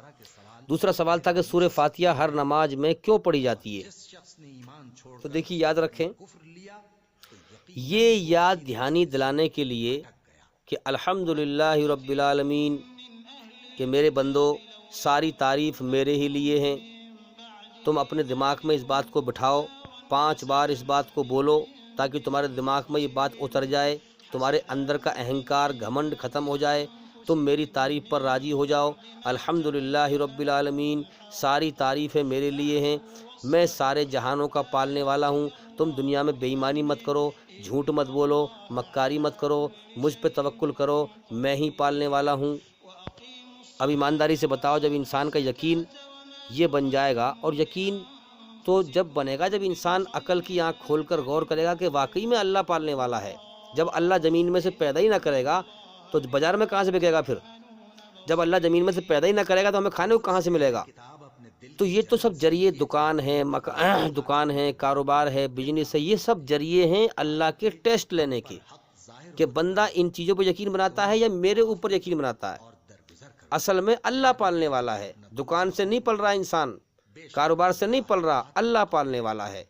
دوسرا سوال تھا کہ سورہ فاتحہ ہر نماز میں کیوں پڑھی جاتی ہے؟ تو دیکھیے یاد رکھیں، یہ یاد دہانی دلانے کے لیے کہ الحمدللہ رب العالمین، کہ میرے بندو ساری تعریف میرے ہی لیے ہیں۔ تم اپنے دماغ میں اس بات کو بٹھاؤ، 5 بار اس بات کو بولو تاکہ تمہارے دماغ میں یہ بات اتر جائے، تمہارے اندر کا اہنکار گھمنڈ ختم ہو جائے، تم میری تعریف پر راضی ہو جاؤ۔ الحمدللہ رب العالمین، ساری تعریفیں میرے لیے ہیں، میں سارے جہانوں کا پالنے والا ہوں۔ تم دنیا میں بے ایمانی مت کرو، جھوٹ مت بولو، مکاری مت کرو، مجھ پہ توکل کرو، میں ہی پالنے والا ہوں۔ اب ایمانداری سے بتاؤ، جب انسان کا یقین یہ بن جائے گا، اور یقین تو جب بنے گا جب انسان عقل کی آنکھ کھول کر غور کرے گا کہ واقعی میں اللہ پالنے والا ہے۔ جب اللہ زمین میں سے پیدا ہی نہ کرے گا تو بازار میں کہاں سے بکے گا پھر؟ جب اللہ زمین میں سے پیدا ہی نہ کرے گا تو ہمیں کھانے کو کہاں سے ملے گا؟ تو یہ تو سب ذریعے دکان ہے، کاروبار ہے، بزنس ہے، یہ سب ذریعے ہیں اللہ کے ٹیسٹ لینے کے، کہ بندہ ان چیزوں پر یقین بناتا ہے یا میرے اوپر یقین بناتا ہے۔ اصل میں اللہ پالنے والا ہے، دکان سے نہیں پل رہا انسان، کاروبار سے نہیں پل رہا، اللہ پالنے والا ہے۔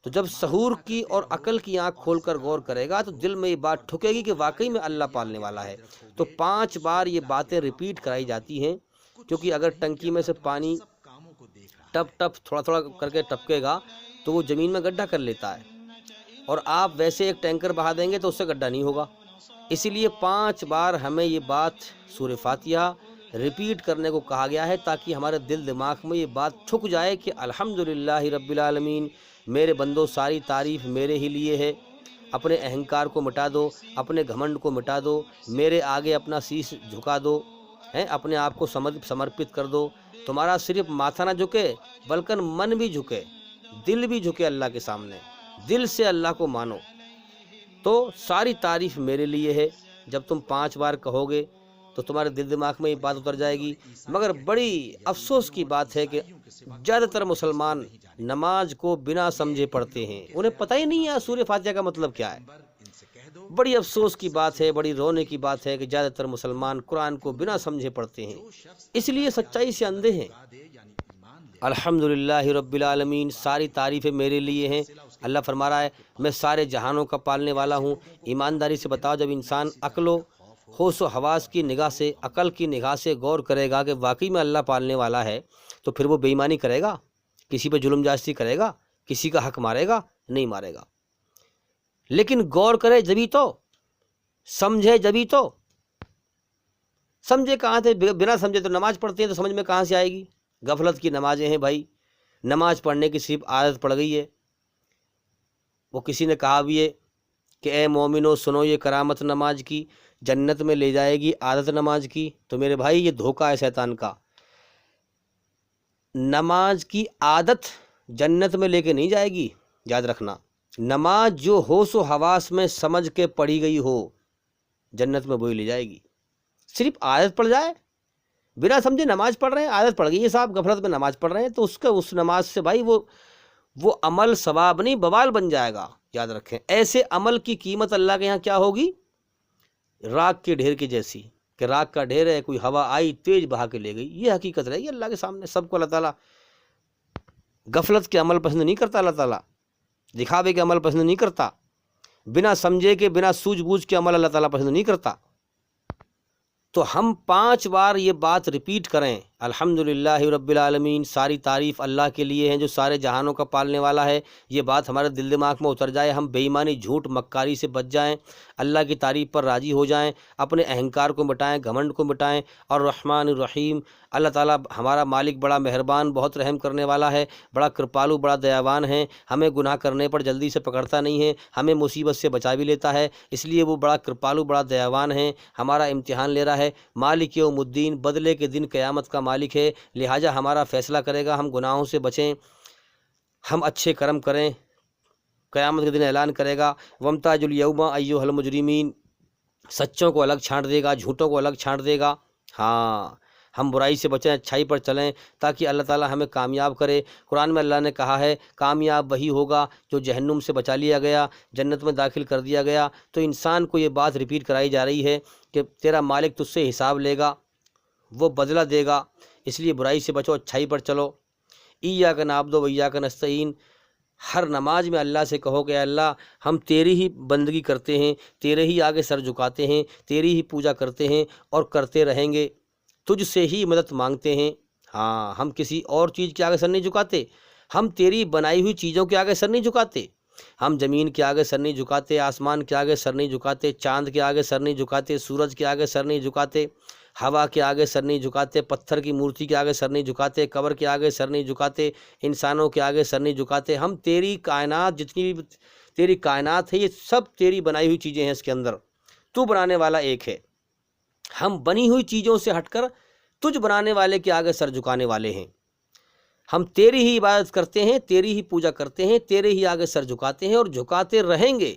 تو جب شعور کی اور عقل کی آنکھ کھول کر غور کرے گا تو دل میں یہ بات ٹھکے گی کہ واقعی میں اللہ پالنے والا ہے۔ تو 5 بار یہ باتیں ریپیٹ کرائی جاتی ہیں، کیونکہ اگر ٹنکی میں سے پانی ٹپ ٹپ تھوڑا تھوڑا کر کے ٹپکے گا تو وہ زمین میں گڈھا کر لیتا ہے، اور آپ ویسے ایک ٹینکر بہا دیں گے تو اس سے گڈھا نہیں ہوگا۔ اسی لیے 5 بار ہمیں یہ بات سورہ فاتحہ ریپیٹ کرنے کو کہا گیا ہے، تاکہ ہمارے دل دماغ میں یہ بات ٹھک جائے کہ الحمدللہ رب العالمین، میرے بندو ساری تعریف میرے ہی لیے ہے۔ اپنے اہنکار کو مٹا دو، اپنے گھمنڈ کو مٹا دو، میرے آگے اپنا سیس جھکا دو، اپنے آپ کو سمرپت کر دو۔ تمہارا صرف ماتھا نہ جھکے بلکہ من بھی جھکے، دل بھی جھکے اللہ کے سامنے، دل سے اللہ کو مانو۔ تو ساری تعریف میرے لیے ہے۔ جب تم 5 بار کہو گے تو تمہارے دل دماغ میں یہ بات اتر جائے گی۔ مگر بڑی افسوس کی بات ہے کہ زیادہ تر مسلمان نماز کو بنا سمجھے پڑھتے ہیں، انہیں پتہ ہی نہیں ہے سورہ فاتحہ کا مطلب کیا ہے۔ بڑی افسوس کی بات ہے، بڑی رونے کی بات ہے کہ زیادہ تر مسلمان قرآن کو بنا سمجھے پڑھتے ہیں، اس لیے سچائی سے اندھے ہیں۔ الحمدللہ رب العالمین، ساری تعریفیں میرے لیے ہیں۔ اللہ فرما رہا ہے میں سارے جہانوں کا پالنے والا ہوں۔ ایمانداری سے بتاؤ، جب انسان عقل و ہوش و حواس کی نگاہ سے، عقل کی نگاہ سے غور کرے گا کہ واقعی میں اللہ پالنے والا ہے، تو پھر وہ بے ایمانی کرے گا؟ کسی پہ ظلم جاستی کرے گا؟ کسی کا حق مارے گا؟ نہیں مارے گا۔ لیکن غور کرے جبھی تو، سمجھے جبھی تو۔ سمجھے کہاں تھے؟ بنا سمجھے تو نماز پڑھتے ہیں تو سمجھ میں کہاں سے آئے گی؟ غفلت کی نمازیں ہیں بھائی، نماز پڑھنے کی صرف عادت پڑ گئی ہے۔ وہ کسی نے کہا بھی ہے کہ اے مومنو سنو، یہ کرامت نماز کی جنت میں لے جائے گی عادت نماز کی۔ تو میرے بھائی یہ دھوکہ ہے شیطان کا۔ نماز کی عادت جنت میں لے کے نہیں جائے گی، یاد رکھنا۔ نماز جو ہوش و حواس میں سمجھ کے پڑھی گئی ہو، جنت میں وہی لے جائے گی۔ صرف عادت پڑ جائے، بنا سمجھے نماز پڑھ رہے ہیں، عادت پڑ گئی ہے صاحب، غفلت میں نماز پڑھ رہے ہیں، تو اس نماز سے بھائی وہ عمل ثواب نہیں بوال بن جائے گا، یاد رکھیں۔ ایسے عمل کی قیمت اللہ کے یہاں کیا ہوگی؟ راکھ کے ڈھیر کی جیسی، کہ راکھ کا ڈھیر ہے، کوئی ہوا آئی تیز بہا کے لے گئی، یہ حقیقت رہے گی اللہ کے سامنے۔ سب کو اللہ تعالیٰ غفلت کے عمل پسند نہیں کرتا، اللہ تعالیٰ دکھاوے کے عمل پسند نہیں کرتا، بنا سمجھے کے، بنا سوجھ بوجھ کے عمل اللہ تعالیٰ پسند نہیں کرتا۔ تو ہم 5 بار یہ بات ریپیٹ کریں، الحمدللہ رب العالمین، ساری تعریف اللہ کے لیے ہیں جو سارے جہانوں کا پالنے والا ہے۔ یہ بات ہمارے دل دماغ میں اتر جائے، ہم بے ایمانی، جھوٹ، مکاری سے بچ جائیں، اللہ کی تعریف پر راضی ہو جائیں، اپنے اہنکار کو مٹائیں، گھمنڈ کو مٹائیں۔ اور الرحمن الرحیم، اللہ تعالیٰ ہمارا مالک بڑا مہربان، بہت رحم کرنے والا ہے، بڑا کرپالو، بڑا دیاوان ہے، ہمیں گناہ کرنے پر جلدی سے پکڑتا نہیں ہے، ہمیں مصیبت سے بچا بھی لیتا ہے، اس لیے وہ بڑا کرپالو، بڑا دیاوان ہے، ہمارا امتحان لے رہا ہے۔ مالک یوم الدین، بدلے کے دن، قیامت کا مالک ہے، لہٰذا ہمارا فیصلہ کرے گا، ہم گناہوں سے بچیں، ہم اچھے کرم کریں۔ قیامت کے دن اعلان کرے گا وامتاز الیوم ایھا المجرمین، سچوں کو الگ چھانٹ دے گا، جھوٹوں کو الگ چھانٹ دے گا۔ ہاں، ہم برائی سے بچیں، اچھائی پر چلیں، تاکہ اللہ تعالیٰ ہمیں کامیاب کرے۔ قرآن میں اللہ نے کہا ہے کامیاب وہی ہوگا جو جہنم سے بچا لیا گیا، جنت میں داخل کر دیا گیا۔ تو انسان کو یہ بات ریپیٹ کرائی جا رہی ہے کہ تیرا مالک تجھ سے حساب لے گا، وہ بدلہ دے گا، اس لیے برائی سے بچو، اچھائی پر چلو۔ ایاک نعبد و ایاک نستعین، ہر نماز میں اللہ سے کہو کہ اے اللہ ہم تیری ہی بندگی کرتے ہیں، تیرے ہی آگے سر جھکاتے ہیں، تیری ہی پوجا کرتے ہیں اور کرتے رہیں گے، تجھ سے ہی مدد مانگتے ہیں۔ ہاں، ہم کسی اور چیز کے آگے سر نہیں جھکاتے، ہم تیری بنائی ہوئی چیزوں کے آگے سر نہیں جھکاتے، ہم زمین کے آگے سر نہیں جھکاتے، آسمان کے آگے سر نہیں جھکاتے، چاند کے آگے سر نہیں جھکاتے، سورج کے آگے سر نہیں جھکاتے، ہوا کے آگے سر نہیں جھکاتے، پتھر کی مورتی کے آگے سر نہیں جھکاتے، قبر کے آگے سر نہیں جھکاتے، انسانوں کے آگے سر نہیں جھکاتے۔ ہم تیری کائنات، جتنی بھی تیری کائنات ہے، یہ سب تیری بنائی ہوئی چیزیں ہیں، اس کے اندر تو بنانے والا ایک ہے۔ ہم بنی ہوئی چیزوں سے ہٹ کر تجھ بنانے والے کے آگے سر جھکانے والے ہیں۔ ہم تیری ہی عبادت کرتے ہیں، تیری ہی پوجا کرتے ہیں، تیرے ہی آگے سر جھکاتے ہیں اور جھکاتے رہیں گے،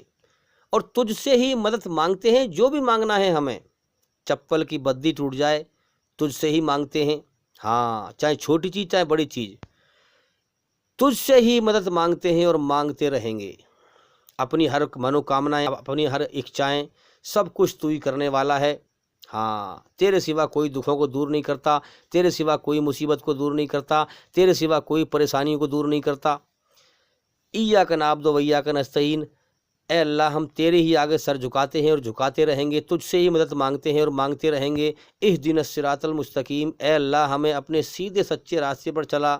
اور تجھ سے ہی مدد مانگتے ہیں، جو بھی مانگنا ہے ہمیں۔ چپل کی بدی ٹوٹ جائے تجھ سے ہی مانگتے ہیں، ہاں، چاہے چھوٹی چیز چاہے بڑی چیز، تجھ سے ہی مدد مانگتے ہیں اور مانگتے رہیں گے۔ اپنی ہر منوکامنائیں، اپنی ہر اچھائیں، سب کچھ تو ہی کرنے والا ہے، ہاں، تیرے سوا کوئی دکھوں کو دور نہیں کرتا، تیرے سوا کوئی مصیبت کو دور نہیں کرتا، تیرے سوا کوئی پریشانیوں کو دور نہیں کرتا۔ ایاک نعبد و ایاک نستعین، اے اللہ ہم تیرے ہی آگے سر جھکاتے ہیں اور جھکاتے رہیں گے، تجھ سے ہی مدد مانگتے ہیں اور مانگتے رہیں گے۔ اہدنا الصراط المستقیم، اے اللہ ہمیں اپنے سیدھے سچے راستے پر چلا،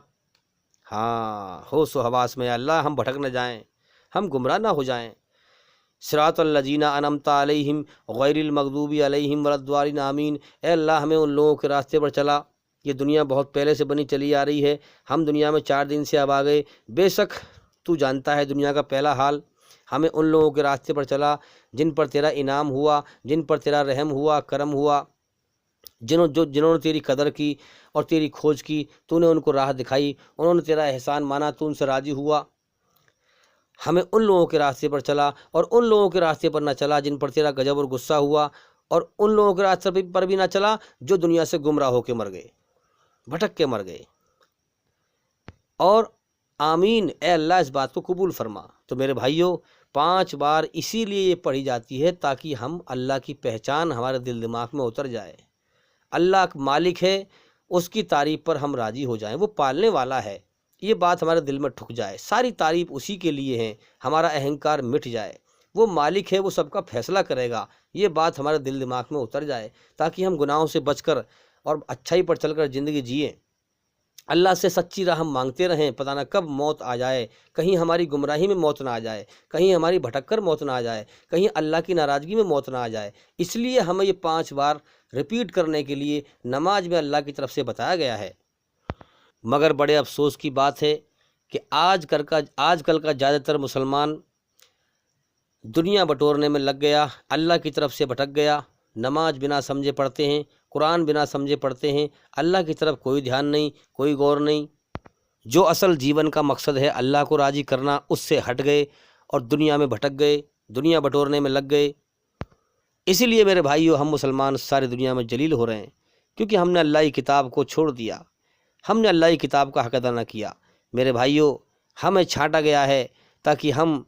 ہاں، ہوش و حواس میں، اللہ ہم بھٹک نہ جائیں، ہم گمراہ نہ ہو جائیں۔ صراط الذین انعمت علیہم غیر المغضوب علیہم ولا الضالین، آمین۔ اے اللہ ہمیں ان لوگوں کے راستے پر چلا، یہ دنیا بہت پہلے سے بنی چلی آ رہی ہے، ہم دنیا میں 4 دن سے اب آ گئے، بے شک تو جانتا ہے دنیا کا پہلا حال۔ ہمیں ان لوگوں کے راستے پر چلا جن پر تیرا انعام ہوا، جن پر تیرا رحم ہوا، کرم ہوا، جنہوں نے تیری قدر کی اور تیری کھوج کی، تو نے ان کو راہ دکھائی، انہوں نے تیرا احسان مانا، تو ان سے راضی ہوا۔ ہمیں ان لوگوں کے راستے پر چلا اور ان لوگوں کے راستے پر نہ چلا جن پر تیرا غضب اور غصہ ہوا، اور ان لوگوں کے راستے پر بھی نہ چلا جو دنیا سے گمراہ ہو کے مر گئے، بھٹک کے مر گئے۔ اور آمین، اے اللہ اس بات کو قبول فرما۔ تو میرے بھائیوں، 5 بار اسی لیے یہ پڑھی جاتی ہے تاکہ ہم اللہ کی پہچان ہمارے دل دماغ میں اتر جائے۔ اللہ مالک ہے، اس کی تعریف پر ہم راضی ہو جائیں، وہ پالنے والا ہے، یہ بات ہمارے دل میں ٹھک جائے، ساری تعریف اسی کے لیے ہے، ہمارا اہنکار مٹ جائے، وہ مالک ہے، وہ سب کا فیصلہ کرے گا، یہ بات ہمارے دل دماغ میں اتر جائے، تاکہ ہم گناہوں سے بچ کر اور اچھائی پر چل کر زندگی جئیں۔ اللہ سے سچی راہ ہم مانگتے رہیں، پتہ نہ کب موت آ جائے، کہیں ہماری گمراہی میں موت نہ آ جائے، کہیں ہماری بھٹک کر موت نہ آ جائے، کہیں اللہ کی ناراضگی میں موت نہ آ جائے۔ اس لیے ہمیں یہ 5 بار ریپیٹ کرنے کے لیے نماز میں اللہ کی طرف سے بتایا گیا ہے۔ مگر بڑے افسوس کی بات ہے کہ آج کل کا زیادہ تر مسلمان دنیا بٹورنے میں لگ گیا، اللہ کی طرف سے بھٹک گیا، نماز بنا سمجھے پڑھتے ہیں، قرآن بنا سمجھے پڑھتے ہیں، اللہ کی طرف کوئی دھیان نہیں، کوئی غور نہیں، جو اصل جیون کا مقصد ہے اللہ کو راضی کرنا، اس سے ہٹ گئے اور دنیا میں بھٹک گئے، دنیا بٹورنے میں لگ گئے۔ اسی لیے میرے بھائیو، ہم مسلمان ساری دنیا میں ذلیل ہو رہے ہیں، کیونکہ ہم نے اللہ کی کتاب کو چھوڑ دیا، ہم نے اللہ کی کتاب کا حق ادا نہ کیا۔ میرے بھائیو، ہمیں چھانٹا گیا ہے تاکہ ہم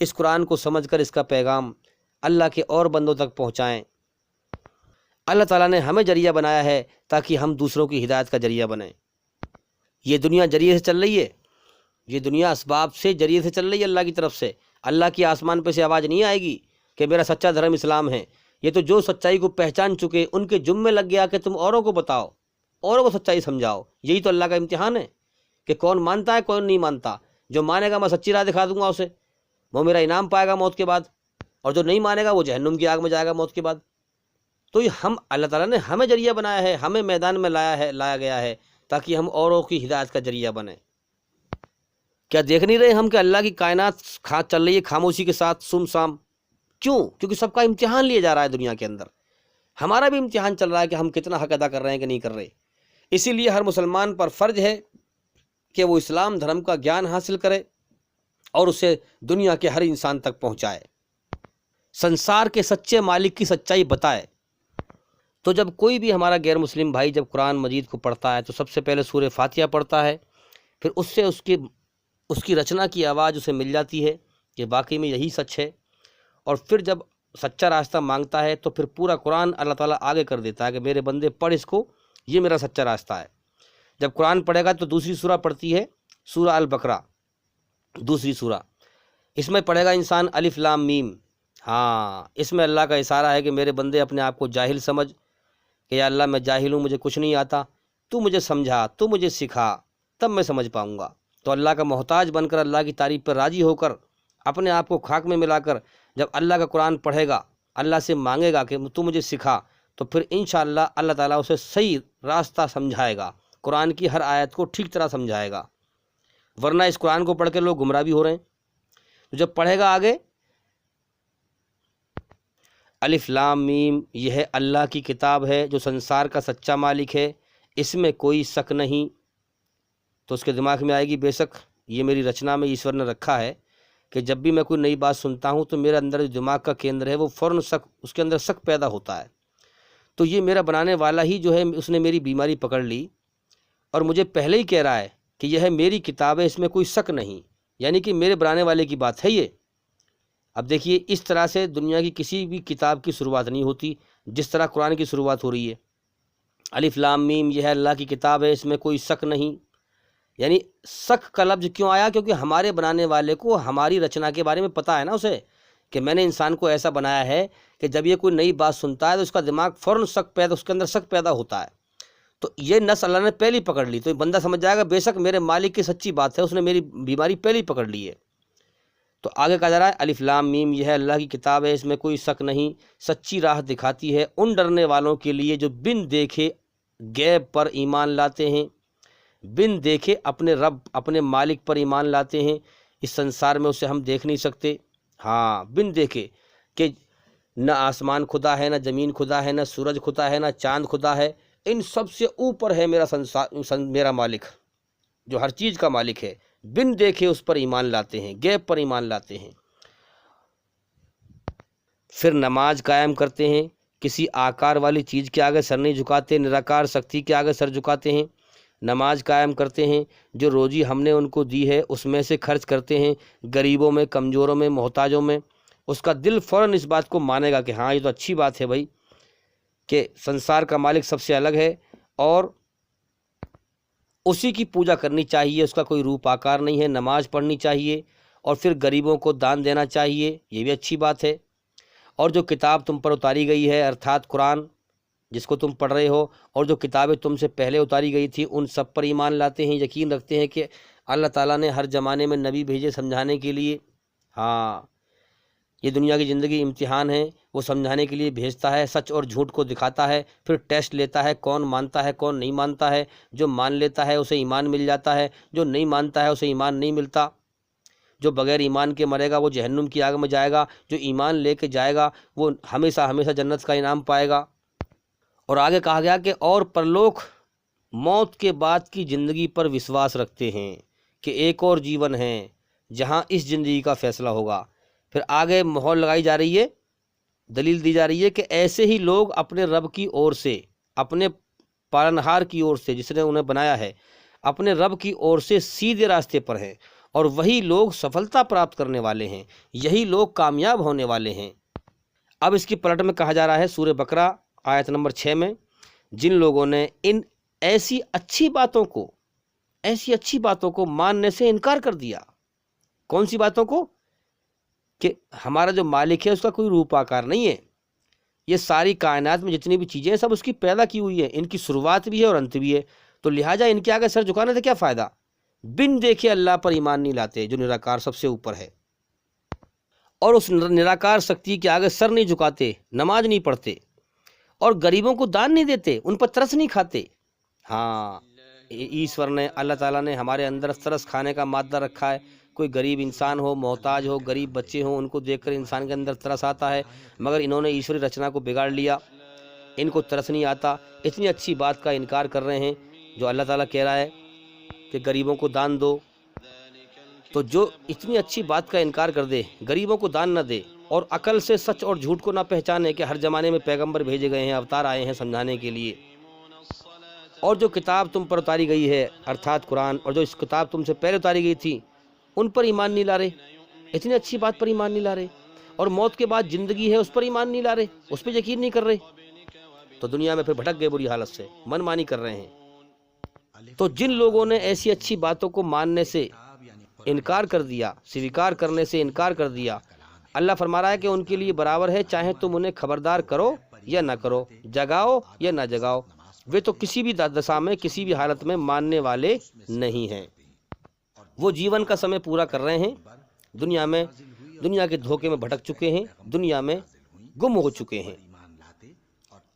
اس قرآن کو سمجھ کر اس کا پیغام اللہ کے اور بندوں تک پہنچائیں۔ اللہ تعالیٰ نے ہمیں ذریعہ بنایا ہے تاکہ ہم دوسروں کی ہدایت کا ذریعہ بنیں۔ یہ دنیا ذریعے سے چل رہی ہے، یہ دنیا اسباب سے ذریعے سے چل رہی ہے اللہ کی طرف سے، اللہ کی آسمان پہ سے آواز نہیں آئے گی کہ میرا سچا دھرم اسلام ہے۔ یہ تو جو سچائی کو پہچان چکے ان کے ذمے لگ گیا کہ تم اوروں کو بتاؤ، اوروں کو سچائی سمجھاؤ۔ یہی تو اللہ کا امتحان ہے کہ کون مانتا ہے کون نہیں مانتا۔ جو مانے گا میں سچی راہ دکھا دوں گا اسے، وہ میرا انعام پائے گا موت کے بعد، اور جو نہیں مانے گا وہ جہنم کی آگ میں جائے گا موت کے بعد۔ تو یہ اللہ تعالیٰ نے ہمیں ذریعہ بنایا ہے، ہمیں میدان میں لایا گیا ہے تاکہ ہم اوروں کی ہدایت کا ذریعہ بنیں۔ کیا دیکھ نہیں رہے ہم کہ اللہ کی کائنات چل رہی ہے خاموشی کے ساتھ، سم سام؟ کیوں؟ کیونکہ سب کا امتحان لیا جا رہا ہے دنیا کے اندر، ہمارا بھی امتحان چل رہا ہے کہ ہم کتنا حق ادا کر رہے ہیں کہ نہیں کر رہے۔ اسی لیے ہر مسلمان پر فرض ہے کہ وہ اسلام دھرم کا گیان حاصل کرے اور اسے دنیا کے ہر انسان تک پہنچائے، سنسار کے سچے مالک کی سچائی بتائے۔ تو جب کوئی بھی ہمارا غیر مسلم بھائی جب قرآن مجید کو پڑھتا ہے تو سب سے پہلے سورہ فاتحہ پڑھتا ہے، پھر اس سے اس کی رچنا کی آواز اسے مل جاتی ہے کہ واقعی میں یہی سچ ہے، اور پھر جب سچا راستہ مانگتا ہے تو پھر پورا قرآن اللہ تعالیٰ آگے کر دیتا ہے کہ میرے بندے پڑھ اس کو، یہ میرا سچا راستہ ہے۔ جب قرآن پڑھے گا تو دوسری سورہ پڑھتی ہے، سورہ البقرہ، دوسری سورہ، اس میں پڑھے گا انسان الف لام میم، ہاں، اس میں اللہ کا اشارہ ہے کہ میرے بندے اپنے آپ کو جاہل سمجھ کہ یا اللہ میں جاہل ہوں، مجھے کچھ نہیں آتا، تو مجھے سمجھا، تو مجھے سکھا، تب میں سمجھ پاؤں گا۔ تو اللہ کا محتاج بن کر، اللہ کی تعریف پر راضی ہو کر، اپنے آپ کو خاک میں ملا کر جب اللہ کا قرآن پڑھے گا، اللہ سے مانگے گا کہ تو مجھے سکھا، تو پھر انشاءاللہ اللہ تعالیٰ اسے صحیح راستہ سمجھائے گا، قرآن کی ہر آیت کو ٹھیک طرح سمجھائے گا۔ ورنہ اس قرآن کو پڑھ کے لوگ گمراہ بھی ہو رہے ہیں۔ تو جب پڑھے گا آگے، الف لام میم، یہ ہے اللہ کی کتاب ہے جو سنسار کا سچا مالک ہے، اس میں کوئی شک نہیں، تو اس کے دماغ میں آئے گی بے شک یہ میری رچنا میں ایشور نے رکھا ہے کہ جب بھی میں کوئی نئی بات سنتا ہوں تو میرے اندر جو دماغ کا کیندر ہے وہ فوراً اس کے اندر شک پیدا ہوتا ہے، تو یہ میرا بنانے والا ہی جو ہے اس نے میری بیماری پکڑ لی اور مجھے پہلے ہی کہہ رہا ہے کہ یہ ہے میری کتاب ہے، اس میں کوئی شک نہیں، یعنی کہ میرے بنانے والے کی بات ہے یہ۔ اب دیکھیے اس طرح سے دنیا کی کسی بھی کتاب کی شروعات نہیں ہوتی جس طرح قرآن کی شروعات ہو رہی ہے، الف لام میم، یہ ہے اللہ کی کتاب ہے، اس میں کوئی شک نہیں۔ یعنی شک کا لفظ کیوں آیا؟ کیونکہ ہمارے بنانے والے کو ہماری رچنا کے بارے میں پتہ ہے نا اسے، کہ میں نے انسان کو ایسا بنایا ہے کہ جب یہ کوئی نئی بات سنتا ہے تو اس کا دماغ فوراً اس کے اندر شک پیدا ہوتا ہے، تو یہ نس اللہ نے پہلی پکڑ لی، تو بندہ سمجھ جائے گا بے شک میرے مالک کی سچی بات ہے، اس نے میری بیماری پہلی پکڑ لی ہے۔ تو آگے کہا جا رہا ہے الف لام میم، یہ ہے اللہ کی کتاب ہے، اس میں کوئی شک نہیں، سچی راہ دکھاتی ہے ان ڈرنے والوں کے لیے جو بن دیکھے غیب پر ایمان لاتے ہیں، بن دیکھے اپنے رب اپنے مالک پر ایمان لاتے ہیں، اس سنسار میں اسے ہم دیکھ نہیں سکتے، ہاں بن دیکھے کہ نہ آسمان خدا ہے، نہ زمین خدا ہے، نہ سورج خدا ہے، نہ چاند خدا ہے، ان سب سے اوپر ہے میرا مالک جو ہر چیز کا مالک ہے، بن دیکھے اس پر ایمان لاتے ہیں، غیب پر ایمان لاتے ہیں۔ پھر نماز قائم کرتے ہیں، کسی آکار والی چیز کے آگے سر نہیں جھکاتے، نراکار شکتی کے آگے سر جھکاتے ہیں، نماز قائم کرتے ہیں، جو روزی ہم نے ان کو دی ہے اس میں سے خرچ کرتے ہیں، غریبوں میں، کمزوروں میں، محتاجوں میں، اس کا دل فوراً اس بات کو مانے گا کہ ہاں یہ تو اچھی بات ہے بھائی کہ سنسار کا مالک سب سے الگ ہے اور اسی کی پوجا کرنی چاہیے، اس کا کوئی روپ آکار نہیں ہے، نماز پڑھنی چاہیے اور پھر غریبوں کو دان دینا چاہیے، یہ بھی اچھی بات ہے۔ اور جو کتاب تم پر اتاری گئی ہے ارتھات قرآن جس کو تم پڑھ رہے ہو، اور جو کتابیں تم سے پہلے اتاری گئی تھی ان سب پر ایمان لاتے ہیں، یقین رکھتے ہیں کہ اللہ تعالیٰ نے ہر زمانے میں نبی بھیجے سمجھانے کے لیے، ہاں یہ دنیا کی زندگی امتحان ہے، وہ سمجھانے کے لیے بھیجتا ہے، سچ اور جھوٹ کو دکھاتا ہے، پھر ٹیسٹ لیتا ہے کون مانتا ہے کون نہیں مانتا ہے، جو مان لیتا ہے اسے ایمان مل جاتا ہے، جو نہیں مانتا ہے اسے ایمان نہیں ملتا، جو بغیر ایمان کے مرے گا وہ جہنم کی آگ میں جائے گا، جو ایمان لے کے جائے گا وہ ہمیشہ ہمیشہ جنت کا انعام پائے گا۔ اور آگے کہا گیا کہ اور پرلوک موت کے بعد کی زندگی پر وشواس رکھتے ہیں کہ ایک اور جیون ہے جہاں اس زندگی کا فیصلہ ہوگا۔ پھر آگے مہر لگائی جا رہی ہے، دلیل دی جا رہی ہے کہ ایسے ہی لوگ اپنے رب کی اور سے، اپنے پالنہار کی اور سے جس نے انہیں بنایا ہے، اپنے رب کی اور سے سیدھے راستے پر ہیں، اور وہی لوگ سفلتا پراپت کرنے والے ہیں، یہی لوگ کامیاب ہونے والے ہیں۔ اب اس کی پلٹ میں کہا جا رہا ہے سورہ بقرہ آیت نمبر 6 میں، جن لوگوں نے ان ایسی اچھی باتوں کو ماننے سے انکار کر دیا، کون سی باتوں کو؟ کہ ہمارا جو مالک ہے اس کا کوئی روپ آکار نہیں ہے، یہ ساری کائنات میں جتنی بھی چیزیں ہیں سب اس کی پیدا کی ہوئی ہیں، ان کی شروعات بھی ہے اور انت بھی ہے، تو لہٰذا ان کے آگے سر جھکانے سے کیا فائدہ؟ بن دیکھے اللہ پر ایمان نہیں لاتے جو نراکار سب سے اوپر ہے، اور اس نراکار شکتی کے آگے سر نہیں جھکاتے، نماز نہیں پڑھتے، اور غریبوں کو دان نہیں دیتے، ان پر ترس نہیں کھاتے۔ ہاں ایشور نے، اللہ تعالیٰ نے ہمارے اندر ترس کھانے کا مادہ رکھا ہے، کوئی غریب انسان ہو، محتاج ہو، غریب بچے ہوں، ان کو دیکھ کر انسان کے اندر ترس آتا ہے، مگر انہوں نے ایشوری رچنا کو بگاڑ لیا، ان کو ترس نہیں آتا، اتنی اچھی بات کا انکار کر رہے ہیں جو اللہ تعالیٰ کہہ رہا ہے کہ غریبوں کو دان دو، تو جو اتنی اچھی بات کا انکار کر دے، غریبوں کو دان نہ دے، اور عقل سے سچ اور جھوٹ کو نہ پہچانے کہ ہر زمانے میں پیغمبر بھیجے گئے ہیں، اوتار آئے ہیں سمجھانے کے لیے، اور جو کتاب تم پر اتاری گئی ہے ارتھات قرآن، اور جو اس کتاب تم سے پہلے اتاری گئی تھی ان پر ایمان نہیں لا رہے، اتنی اچھی بات پر ایمان نہیں لا رہے، اور موت کے بعد زندگی ہے اس پر ایمان نہیں لا رہے، اس پہ یقین نہیں کر رہے، تو دنیا میں پھر بھٹک گئے بری حالت سے، من مانی کر رہے ہیں۔ تو جن لوگوں نے ایسی اچھی باتوں کو ماننے سے انکار کر دیا، سویکار کرنے سے انکار کر دیا، اللہ فرما رہا ہے کہ ان کے لیے برابر ہے، چاہے تم انہیں خبردار کرو یا نہ کرو، جگاؤ یا نہ جگاؤ، وہ تو کسی بھی دشا میں کسی بھی حالت میں ماننے والے نہیں ہیں۔ وہ جیون کا سمے پورا کر رہے ہیں، دنیا کے دھوکے میں بھٹک چکے ہیں، دنیا میں گم ہو چکے ہیں۔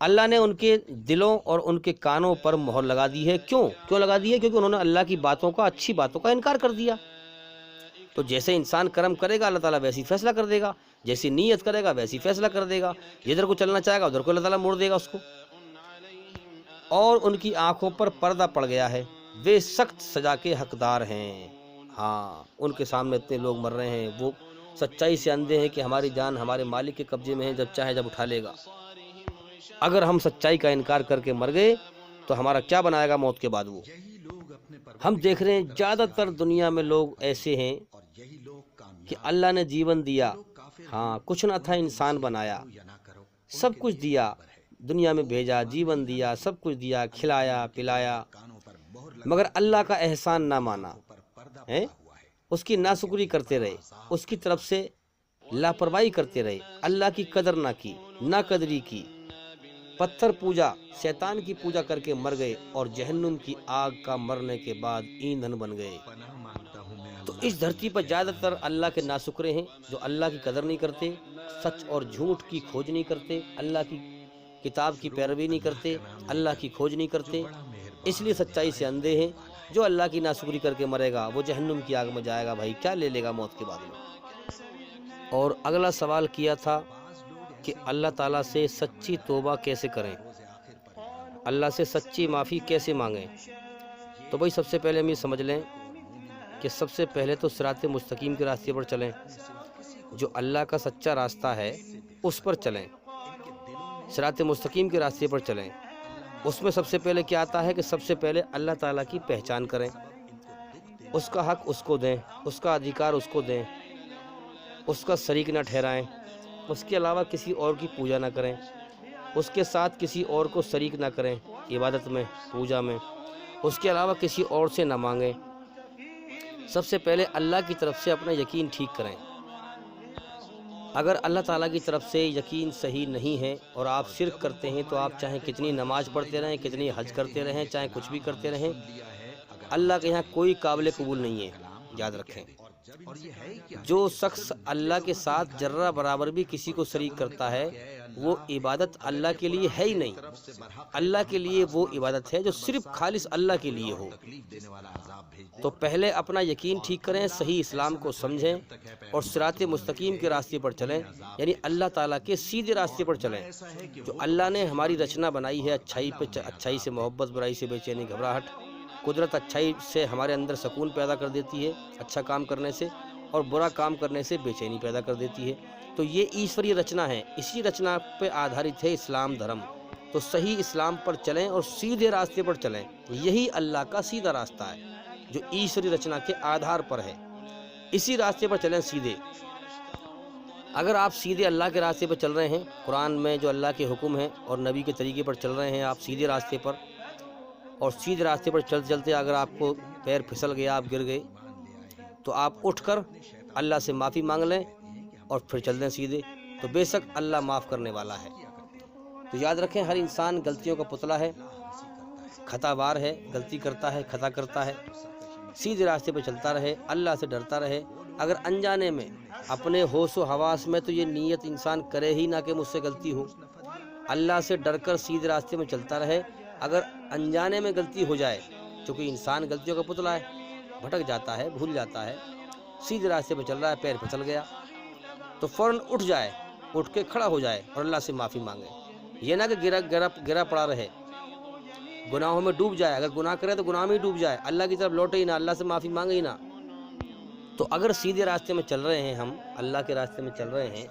اللہ نے ان کے دلوں اور ان کے کانوں پر مہر لگا دی ہے، کیوں لگا دی ہے؟ کیونکہ انہوں نے اللہ کی باتوں کا، اچھی باتوں کا انکار کر دیا۔ تو جیسے انسان کرم کرے گا اللہ تعالیٰ ویسی فیصلہ کر دے گا، جیسی نیت کرے گا ویسی فیصلہ کر دے گا، جدھر کو چلنا چاہے گا ادھر کو اللہ تعالیٰ موڑ دے گا اس کو۔ اور ان کی آنکھوں پر پردہ پڑ گیا ہے، وہ سخت سزا کے حقدار ہیں۔ ہاں، ان کے سامنے اتنے لوگ مر رہے ہیں، وہ سچائی سے اندھے ہیں کہ ہماری جان ہمارے مالک کے قبضے میں ہے، جب چاہے جب اٹھا لے گا۔ اگر ہم سچائی کا انکار کر کے مر گئے تو ہمارا کیا بنائے گا موت کے بعد وہ؟ ہم دیکھ رہے ہیں زیادہ تر دنیا میں لوگ ایسے ہیں کہ اللہ نے جیون دیا، ہاں کچھ نہ تھا انسان بنایا، سب کچھ دیا، دنیا میں بھیجا، جیون دیا، سب کچھ دیا، کھلایا پلایا، مگر اللہ کا احسان نہ مانا ہے، اس کی ناشکری کرتے رہے، اس کی طرف سے لاپرواہی کرتے رہے، اللہ کی قدر نہ کی، نہ قدری کی، پتھر پوجا، شیطان کی پوجا کر کے مر گئے اور جہنم کی آگ کا مرنے کے بعد ایندھن بن گئے۔ تو اس دھرتی پر زیادہ تر اللہ کے ناشکرے ہیں، جو اللہ کی قدر نہیں کرتے، سچ اور جھوٹ کی کھوج نہیں کرتے، اللہ کی کتاب کی پیروی نہیں کرتے، اللہ کی کھوج نہیں کرتے، اس لیے سچائی سے اندھے ہیں۔ جو اللہ کی ناشکری کر کے مرے گا وہ جہنم کی آگ میں جائے گا، بھائی کیا لے لے گا موت کے بعد میں۔ اور اگلا سوال کیا تھا کہ اللہ تعالیٰ سے سچی توبہ کیسے کریں، اللہ سے سچی معافی کیسے مانگیں؟ تو بھائی سب سے پہلے ہم یہ سمجھ لیں کہ سب سے پہلے تو صراط مستقیم کے راستے پر چلیں، جو اللہ کا سچا راستہ ہے اس پر چلیں، صراط مستقیم کے راستے پر چلیں۔ اس میں سب سے پہلے کیا آتا ہے کہ سب سے پہلے اللہ تعالیٰ کی پہچان کریں، اس کا حق اس کو دیں، اس کا ادھیکار اس کو دیں، اس کا شریک نہ ٹھہرائیں، اس کے علاوہ کسی اور کی پوجا نہ کریں، اس کے ساتھ کسی اور کو شریک نہ کریں عبادت میں، پوجا میں، اس کے علاوہ کسی اور سے نہ مانگیں۔ سب سے پہلے اللہ کی طرف سے اپنا یقین ٹھیک کریں۔ اگر اللہ تعالیٰ کی طرف سے یقین صحیح نہیں ہے اور آپ شرک کرتے ہیں تو آپ چاہے کتنی نماز پڑھتے رہیں، کتنی حج کرتے رہیں، چاہے کچھ بھی کرتے رہیں، اللہ کے یہاں کوئی قابل قبول نہیں ہے، یاد رکھیں۔ جو شخص اللہ کے ساتھ ذرہ برابر بھی کسی کو شریک کرتا ہے وہ عبادت اللہ کے لیے ہے ہی نہیں۔ اللہ کے لیے وہ عبادت ہے جو صرف خالص اللہ کے لیے ہو۔ تو پہلے اپنا یقین ٹھیک کریں، صحیح اسلام کو سمجھیں اور صراط مستقیم کے راستے پر چلیں، یعنی اللہ تعالیٰ کے سیدھے راستے پر چلیں۔ جو اللہ نے ہماری رچنا بنائی ہے، اچھائی سے محبت، برائی سے بے چینی گھبراہٹ، قدرت اچھائی سے ہمارے اندر سکون پیدا کر دیتی ہے اچھا کام کرنے سے، اور برا کام کرنے سے بے چینی پیدا کر دیتی ہے۔ تو یہ ایشوری رچنا ہے، اسی رچنا پہ آدھارت ہے اسلام دھرم۔ تو صحیح اسلام پر چلیں اور سیدھے راستے پر چلیں، یہی اللہ کا سیدھا راستہ ہے جو ایشوری رچنا کے آدھار پر ہے، اسی راستے پر چلیں سیدھے۔ اگر آپ سیدھے اللہ کے راستے پر چل رہے ہیں، قرآن میں جو اللہ کے حکم ہیں اور نبی کے طریقے پر چل رہے ہیں آپ سیدھے راستے پر، اور سیدھے راستے پر چلتے چلتے اگر آپ کو پیر پھسل گیا، آپ گر گئے، تو آپ اٹھ کر اللہ سے معافی مانگ لیں اور پھر چل دیں سیدھے، تو بے شک اللہ معاف کرنے والا ہے۔ تو یاد رکھیں ہر انسان غلطیوں کا پتلا ہے، خطا وار ہے، غلطی کرتا ہے، خطا کرتا ہے، سیدھے راستے پہ چلتا رہے، اللہ سے ڈرتا رہے۔ اگر انجانے میں اپنے ہوش و حواس میں تو یہ نیت انسان کرے ہی نہ کہ مجھ سے غلطی ہو، اللہ سے ڈر کر سیدھے راستے میں چلتا رہے۔ اگر انجانے میں غلطی ہو جائے، چونکہ انسان غلطیوں کا پتلا ہے، بھٹک جاتا ہے، بھول جاتا ہے، سیدھے راستے پہ چل رہا ہے، پیر پھسل گیا، تو فوراً اٹھ جائے، اٹھ کے کھڑا ہو جائے اور اللہ سے معافی مانگے۔ یہ نہ کہ گرا پڑا رہے، گناہوں میں ڈوب جائے، اگر گناہ کرے تو گناہ میں ہی ڈوب جائے، اللہ کی طرف لوٹے ہی نہ، اللہ سے معافی مانگے ہی نہ۔ تو اگر سیدھے راستے میں چل رہے ہیں، ہم اللہ کے راستے میں چل رہے ہیں،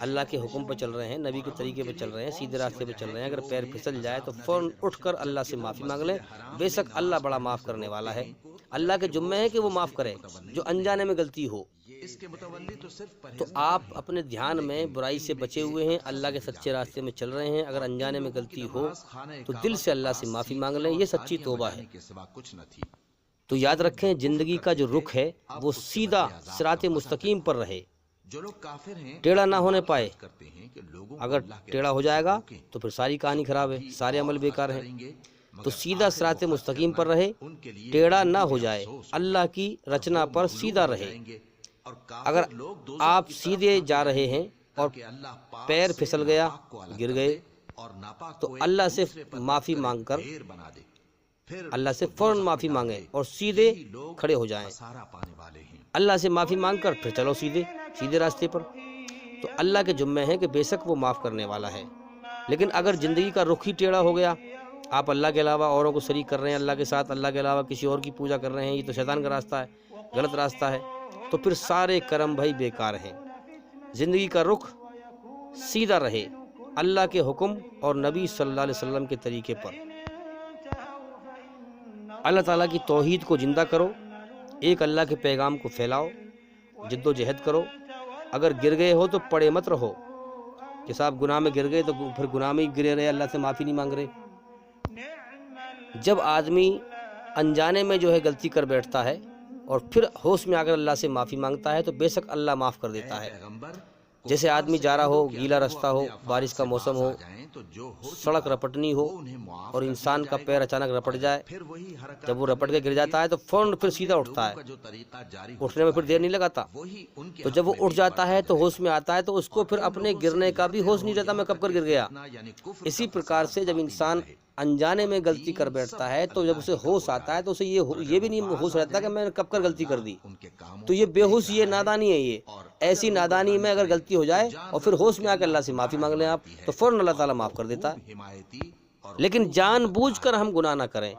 اللہ کے حکم پہ چل رہے ہیں، نبی کے طریقے پہ چل رہے ہیں، سیدھے راستے پہ چل رہے ہیں، اگر پیر پھسل جائے تو فوراً اٹھ کر اللہ سے معافی مانگ لیں، بے شک اللہ بڑا معاف کرنے والا ہے۔ اللہ کے ذمہ ہے کہ وہ معاف کرے جو انجانے میں غلطی ہو۔ تو آپ اپنے دھیان میں برائی سے بچے ہوئے ہیں، اللہ کے سچے راستے میں چل رہے ہیں، اگر انجانے میں غلطی ہو تو دل سے اللہ سے معافی مانگ لیں، یہ سچی توبہ ہے۔ تو یاد رکھیں زندگی کا جو رخ ہے وہ سیدھا صراط مستقیم پر رہے، ٹیڑھا نہ ہونے پائے۔ اگر ٹیڑھا ہو جائے گا تو پھر ساری کہانی خراب ہے، سارے عمل بیکار ہیں۔ تو سیدھا صراط مستقیم پر رہے، ٹیڑھا نہ ہو جائے، اللہ کی رچنا پر سیدھا رہے۔ اگر آپ سیدھے جا رہے ہیں اور پیر پھسل گیا، گر گئے، تو اللہ سے معافی مانگ کر اللہ سے فوراً معافی مانگیں اور سیدھے کھڑے ہو جائیں۔ اللہ سے معافی مانگ کر پھر چلو سیدھے راستے پر۔ تو اللہ کے ذمہ ہے کہ بے شک وہ معاف کرنے والا ہے۔ لیکن اگر زندگی کا رخ ہی ٹیڑھا ہو گیا، آپ اللہ کے علاوہ اوروں کو شریک کر رہے ہیں اللہ کے ساتھ، اللہ کے علاوہ کسی اور کی پوجا کر رہے ہیں، یہ تو شیطان کا راستہ ہے، غلط راستہ ہے، تو پھر سارے کرم بھائی بیکار ہیں۔ زندگی کا رخ سیدھا رہے اللہ کے حکم اور نبی صلی اللہ علیہ وسلم کے طریقے پر۔ اللہ تعالیٰ کی توحید کو زندہ کرو، ایک اللہ کے پیغام کو پھیلاؤ، جد و جہد کرو۔ اگر گر گئے ہو تو پڑے مت رہو کہ صاحب گناہ میں گر گئے تو پھر گناہ میں ہی گرے رہے، اللہ سے معافی نہیں مانگ رہے۔ جب آدمی انجانے میں جو ہے غلطی کر بیٹھتا ہے اور پھر ہوش میں آ کر اللہ سے معافی مانگتا ہے تو بے شک اللہ معاف کر دیتا ہے۔ جیسے آدمی جا رہا ہو، گیلا راستہ ہو، بارش کا موسم ہو، سڑک رپٹنی ہو اور انسان کا پیر اچانک رپٹ جائے، جب وہ رپٹ کے گر جاتا ہے تو فوراً پھر سیدھا اٹھتا ہے، اٹھنے میں پھر دیر نہیں لگاتا۔ تو جب وہ اٹھ جاتا ہے تو ہوش میں آتا ہے تو اس کو پھر اپنے گرنے کا بھی ہوش نہیں رہتا میں کب کر گر گیا۔ اسی پرکار سے جب انسان انجانے میں غلطی کر بیٹھتا ہے تو جب اسے ہوش آتا ہے تو اسے یہ بھی نہیں ہوش رہتا کہ میں نے کب کر غلطی کر دی، تو یہ بے ہوش، یہ نادانی ہے۔ یہ ایسی نادانی میں اگر غلطی ہو جائے اور پھر ہوش میں آ کے اللہ سے معافی مانگ لیں آپ تو فوراً اللہ تعالیٰ معاف کر دیتا ہے۔ لیکن جان بوجھ کر ہم گناہ نہ کریں۔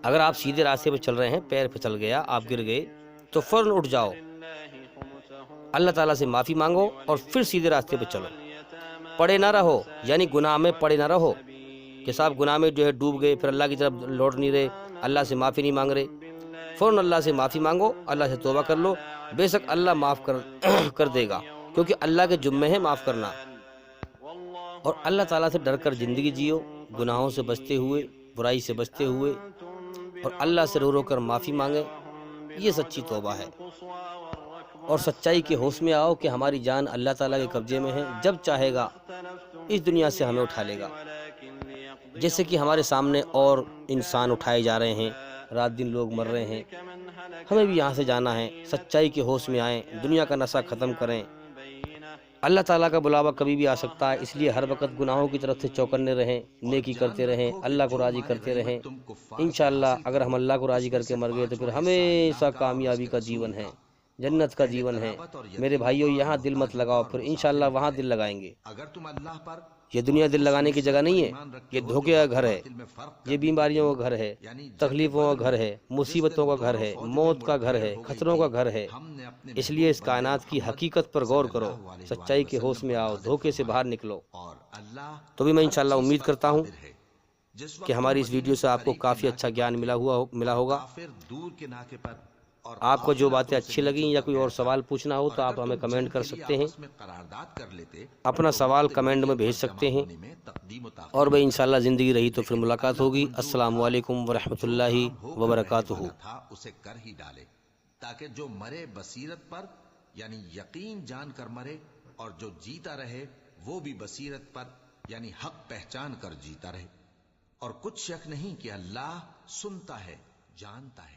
اگر آپ سیدھے راستے پہ چل رہے ہیں، پیر پھسل گیا، آپ گر گئے تو فوراً اٹھ جاؤ، اللہ تعالیٰ سے معافی مانگو اور پھر سیدھے راستے پہ چلو۔ پڑے نہ رہو، یعنی گناہ میں پڑے نہ رہو کہ صاحب گناہ میں جو ہے ڈوب گئے، پھر اللہ کی طرف لوٹ نہیں رہے، اللہ سے معافی نہیں مانگ رہے۔ فوراً اللہ سے معافی مانگو، اللہ سے توبہ کر لو، بے شک اللہ معاف کر دے گا، کیونکہ اللہ کے ذمہ ہے معاف کرنا۔ اور اللہ تعالیٰ سے ڈر کر زندگی جیو، گناہوں سے بچتے ہوئے، برائی سے بچتے ہوئے، اور اللہ سے رو رو کر معافی مانگے، یہ سچی توبہ ہے۔ اور سچائی کے ہوش میں آؤ کہ ہماری جان اللہ تعالیٰ کے قبضے میں ہے، جب چاہے گا اس دنیا سے ہمیں اٹھا لے گا۔ جیسے کہ ہمارے سامنے اور انسان اٹھائے جا رہے ہیں، رات دن لوگ مر رہے ہیں، ہمیں بھی یہاں سے جانا ہے۔ سچائی کے ہوش میں آئیں، دنیا کا نشہ ختم کریں۔ اللہ تعالیٰ کا بلاوا کبھی بھی آ سکتا ہے، اس لیے ہر وقت گناہوں کی طرف سے چوکنے رہیں، نیکی کرتے رہیں، اللہ کو راضی کرتے رہیں۔ انشاءاللہ اگر ہم اللہ کو راضی کر کے مر گئے تو پھر ہمیشہ کامیابی کا جیون ہے، جنت کا جیون ہے۔ میرے بھائیوں، یہاں دل مت لگاؤ، پھر انشاءاللہ وہاں دل لگائیں گے۔ یہ دنیا دل لگانے کی جگہ نہیں ہے، یہ دھوکے کا گھر ہے، یہ بیماریوں کا گھر ہے، تکلیفوں کا گھر ہے، مصیبتوں کا گھر ہے، موت کا گھر ہے، خطروں کا گھر ہے۔ اس لیے اس کائنات کی حقیقت پر غور کرو، سچائی کے ہوش میں آؤ، دھوکے سے باہر نکلو۔ تو بھی میں انشاءاللہ امید کرتا ہوں کہ ہماری اس ویڈیو سے آپ کو کافی اچھا گیان ملا ہوگا۔ آپ کو جو باتیں اچھی لگیں یا کوئی اور سوال پوچھنا ہو تو آپ ہمیں کمنٹ کر سکتے ہیں، اپنا سوال کمنٹ میں بھیج سکتے ہیں، اور بھائی انشاءاللہ زندگی رہی تو پھر ملاقات ہوگی۔ السلام علیکم ورحمۃ اللہ وبرکاتہ۔ اسے کر ہی ڈالے تاکہ جو مرے بصیرت پر یعنی یقین جان کر مرے، اور جو جیتا رہے وہ بھی بصیرت پر یعنی حق پہچان کر جیتا رہے۔ اور کچھ شک نہیں کہ اللہ سنتا ہے، جانتا ہے۔